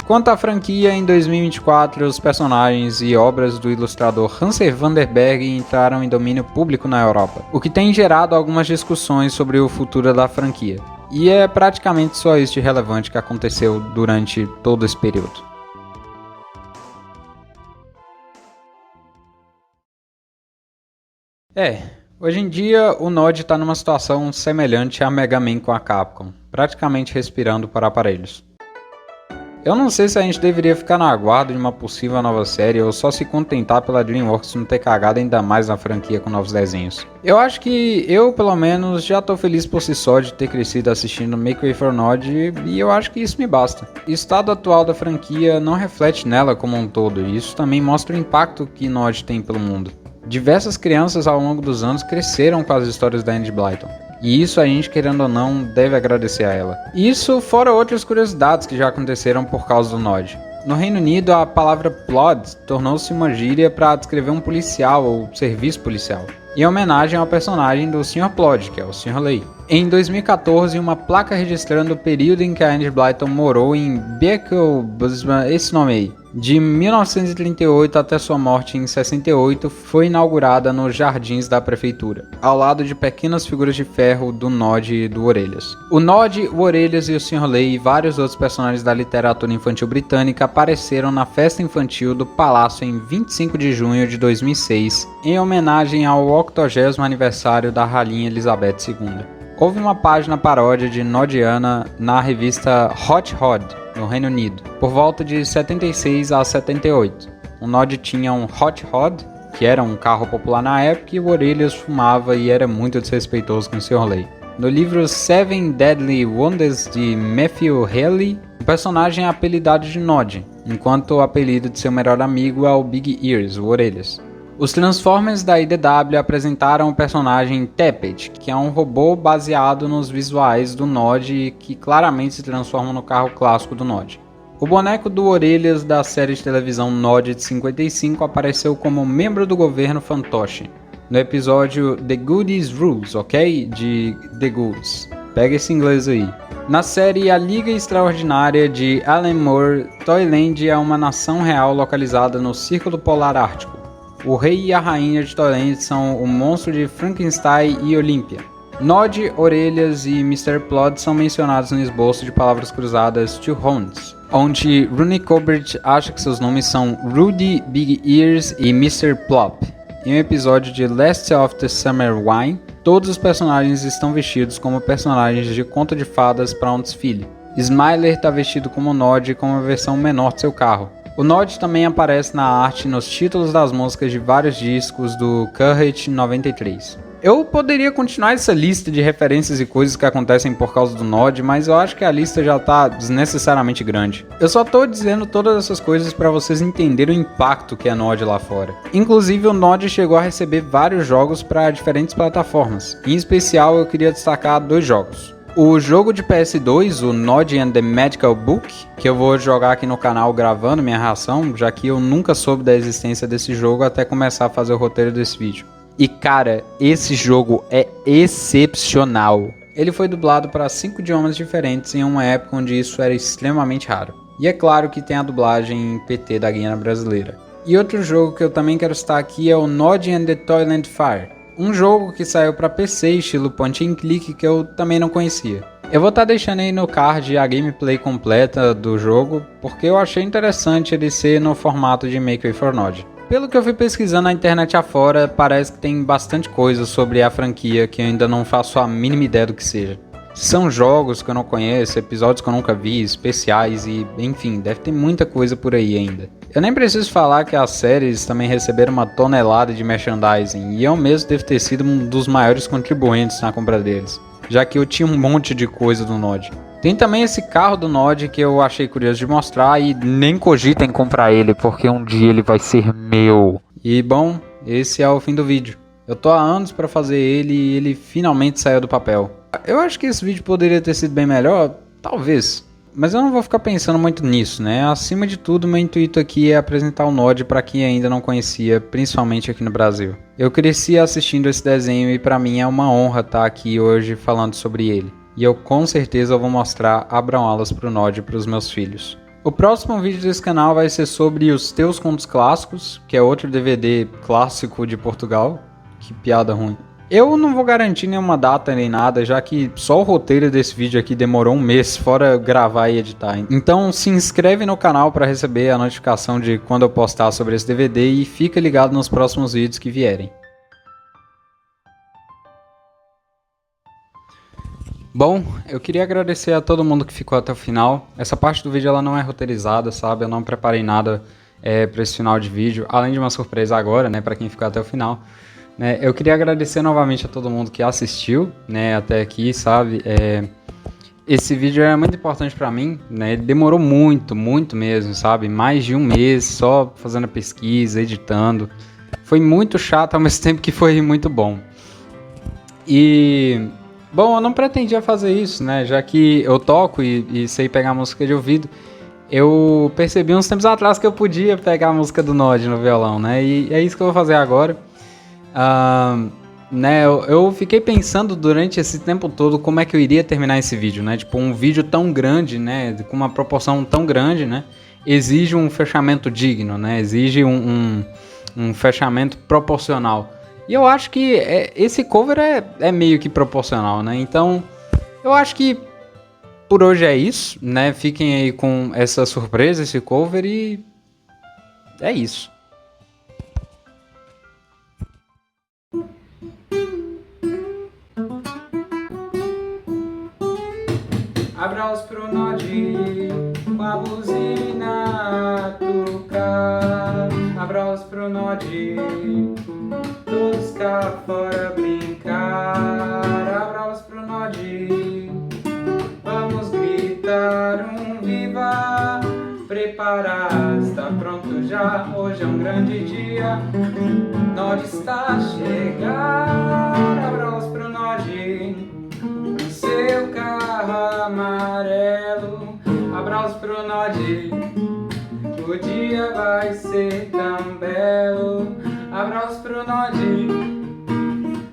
Quanto à franquia, em 2024, os personagens e obras do ilustrador Hanser Vanderberg entraram em domínio público na Europa, o que tem gerado algumas discussões sobre o futuro da franquia. E é praticamente só isso de relevante que aconteceu durante todo esse período. Hoje em dia o Nod está numa situação semelhante a Mega Man com a Capcom, praticamente respirando para aparelhos. Eu não sei se a gente deveria ficar na aguardo de uma possível nova série ou só se contentar pela DreamWorks não ter cagado ainda mais na franquia com novos desenhos. Eu acho que eu, pelo menos, já tô feliz por si só de ter crescido assistindo Make Way for Nod e eu acho que isso me basta. O estado atual da franquia não reflete nela como um todo e isso também mostra o impacto que Nod tem pelo mundo. Diversas crianças ao longo dos anos cresceram com as histórias da Enid Blyton. E isso a gente, querendo ou não, deve agradecer a ela. Isso fora outras curiosidades que já aconteceram por causa do Nod. No Reino Unido, a palavra plod tornou-se uma gíria para descrever um policial ou serviço policial, em homenagem ao personagem do Sr. Plod, que é o Sr. Lay. Em 2014, uma placa registrando o período em que a Enid Blyton morou em Beckle, esse nome aí, de 1938 até sua morte em 68, foi inaugurada nos jardins da prefeitura, ao lado de pequenas figuras de ferro do Nod e do Orelhas. O Nod, o Orelhas e o Sr. Lay e vários outros personagens da literatura infantil britânica apareceram na festa infantil do palácio em 25 de junho de 2006, em homenagem ao 80º aniversário da Rainha Elizabeth II. Houve uma página paródia de Nodiana na revista Hot Rod, no Reino Unido, por volta de 76 a 78. O Nod tinha um Hot Rod, que era um carro popular na época, e o Orelhas fumava e era muito desrespeitoso com o Sr. Lay. No livro Seven Deadly Wonders de Matthew Haley, o personagem é apelidado de Nod, enquanto o apelido de seu melhor amigo é o Big Ears, o Orelhas. Os Transformers da IDW apresentaram o personagem Tappet, que é um robô baseado nos visuais do Nod e que claramente se transforma no carro clássico do Nod. O boneco do Orelhas da série de televisão Nod de 55 apareceu como membro do governo fantoche, no episódio The Goodies Rules, ok? De The Goods. Pega esse inglês aí. Na série A Liga Extraordinária de Alan Moore, Toyland é uma nação real localizada no Círculo Polar Ártico. O rei e a rainha de Toyland são o monstro de Frankenstein e Olympia. Nod, Orelhas e Mr. Plod são mencionados no esboço de palavras cruzadas Two Horns, onde Rooney Colbert acha que seus nomes são Rudy, Big Ears e Mr. Plop. Em um episódio de Last of the Summer Wine, todos os personagens estão vestidos como personagens de conto de fadas para um desfile. Smiler está vestido como Nod com uma versão menor de seu carro. O Nod também aparece na arte e nos títulos das músicas de vários discos do Courage 93. Eu poderia continuar essa lista de referências e coisas que acontecem por causa do Nod, mas eu acho que a lista já tá desnecessariamente grande. Eu só tô dizendo todas essas coisas para vocês entenderem o impacto que é Nod lá fora. Inclusive o Nod chegou a receber vários jogos para diferentes plataformas. Em especial eu queria destacar 2 jogos. O jogo de PS2, o Nod and the Magical Book, que eu vou jogar aqui no canal gravando minha reação, já que eu nunca soube da existência desse jogo até começar a fazer o roteiro desse vídeo. E cara, esse jogo é excepcional. Ele foi dublado para 5 idiomas diferentes em uma época onde isso era extremamente raro. E é claro que tem a dublagem em PT da Guiana brasileira. E outro jogo que eu também quero citar aqui é o Nod and the Toyland Fire. Um jogo que saiu para PC estilo point and click que eu também não conhecia. Eu vou estar deixando aí no card a gameplay completa do jogo, porque eu achei interessante ele ser no formato de Make Way for Nod. Pelo que eu fui pesquisando na internet afora, parece que tem bastante coisa sobre a franquia que eu ainda não faço a mínima ideia do que seja. São jogos que eu não conheço, episódios que eu nunca vi, especiais e, enfim, deve ter muita coisa por aí ainda. Eu nem preciso falar que as séries também receberam uma tonelada de merchandising e eu mesmo devo ter sido um dos maiores contribuintes na compra deles, já que eu tinha um monte de coisa do Nod. Tem também esse carro do Nod que eu achei curioso de mostrar e nem cogitem comprar ele porque um dia ele vai ser meu. E bom, esse é o fim do vídeo. Eu tô há anos pra fazer ele e ele finalmente saiu do papel. Eu acho que esse vídeo poderia ter sido bem melhor, talvez. Mas eu não vou ficar pensando muito nisso, né? Acima de tudo, meu intuito aqui é apresentar o Nod para quem ainda não conhecia, principalmente aqui no Brasil. Eu cresci assistindo esse desenho e para mim é uma honra estar aqui hoje falando sobre ele. E eu com certeza vou mostrar Abram Alas pro Nod para os meus filhos. O próximo vídeo desse canal vai ser sobre os Teus Contos Clássicos, que é outro DVD clássico de Portugal. Que piada ruim. Eu não vou garantir nenhuma data nem nada, já que só o roteiro desse vídeo aqui demorou um mês, fora gravar e editar. Então se inscreve no canal para receber a notificação de quando eu postar sobre esse DVD e fica ligado nos próximos vídeos que vierem. Bom, eu queria agradecer a todo mundo que ficou até o final. Essa parte do vídeo ela não é roteirizada, sabe? Eu não preparei nada para esse final de vídeo, além de uma surpresa agora, né, para quem ficou até o final. Eu queria agradecer novamente a todo mundo que assistiu, né, até aqui, sabe? Esse vídeo é muito importante para mim, né? Ele demorou muito mesmo, sabe? Mais de um mês só fazendo pesquisa, editando. Foi muito chato ao mesmo tempo que foi muito bom. E bom, eu não pretendia fazer isso, né? Já que eu toco e sei pegar música de ouvido. Eu percebi uns tempos atrás que eu podia pegar a música do Nod no violão, né? E é isso que eu vou fazer agora. Eu fiquei pensando durante esse tempo todo como é que eu iria terminar esse vídeo, né? Tipo, um vídeo tão grande, né? Com uma proporção tão grande, né? Exige um fechamento digno, né? Exige um fechamento proporcional. E eu acho que esse cover é meio que proporcional, né? Então, eu acho que por hoje é isso, né? Fiquem aí com essa surpresa, esse cover e é isso. Abraos pro Nod, com a buzina a tocar. Abraos pro Nod, todos cá fora brincar. Abraos pro Nod, preparar, está pronto já, hoje é um grande dia. Nod está a chegar, abra alas pro Nod, no seu carro amarelo. Abra alas pro Nod, o dia vai ser tão belo. Abra alas pro Nod,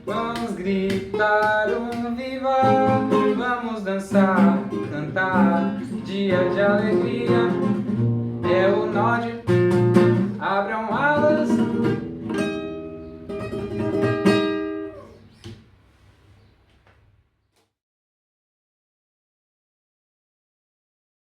vamos gritar um viva, vamos dançar, cantar, dia de alegria. É o Nod, abram alas,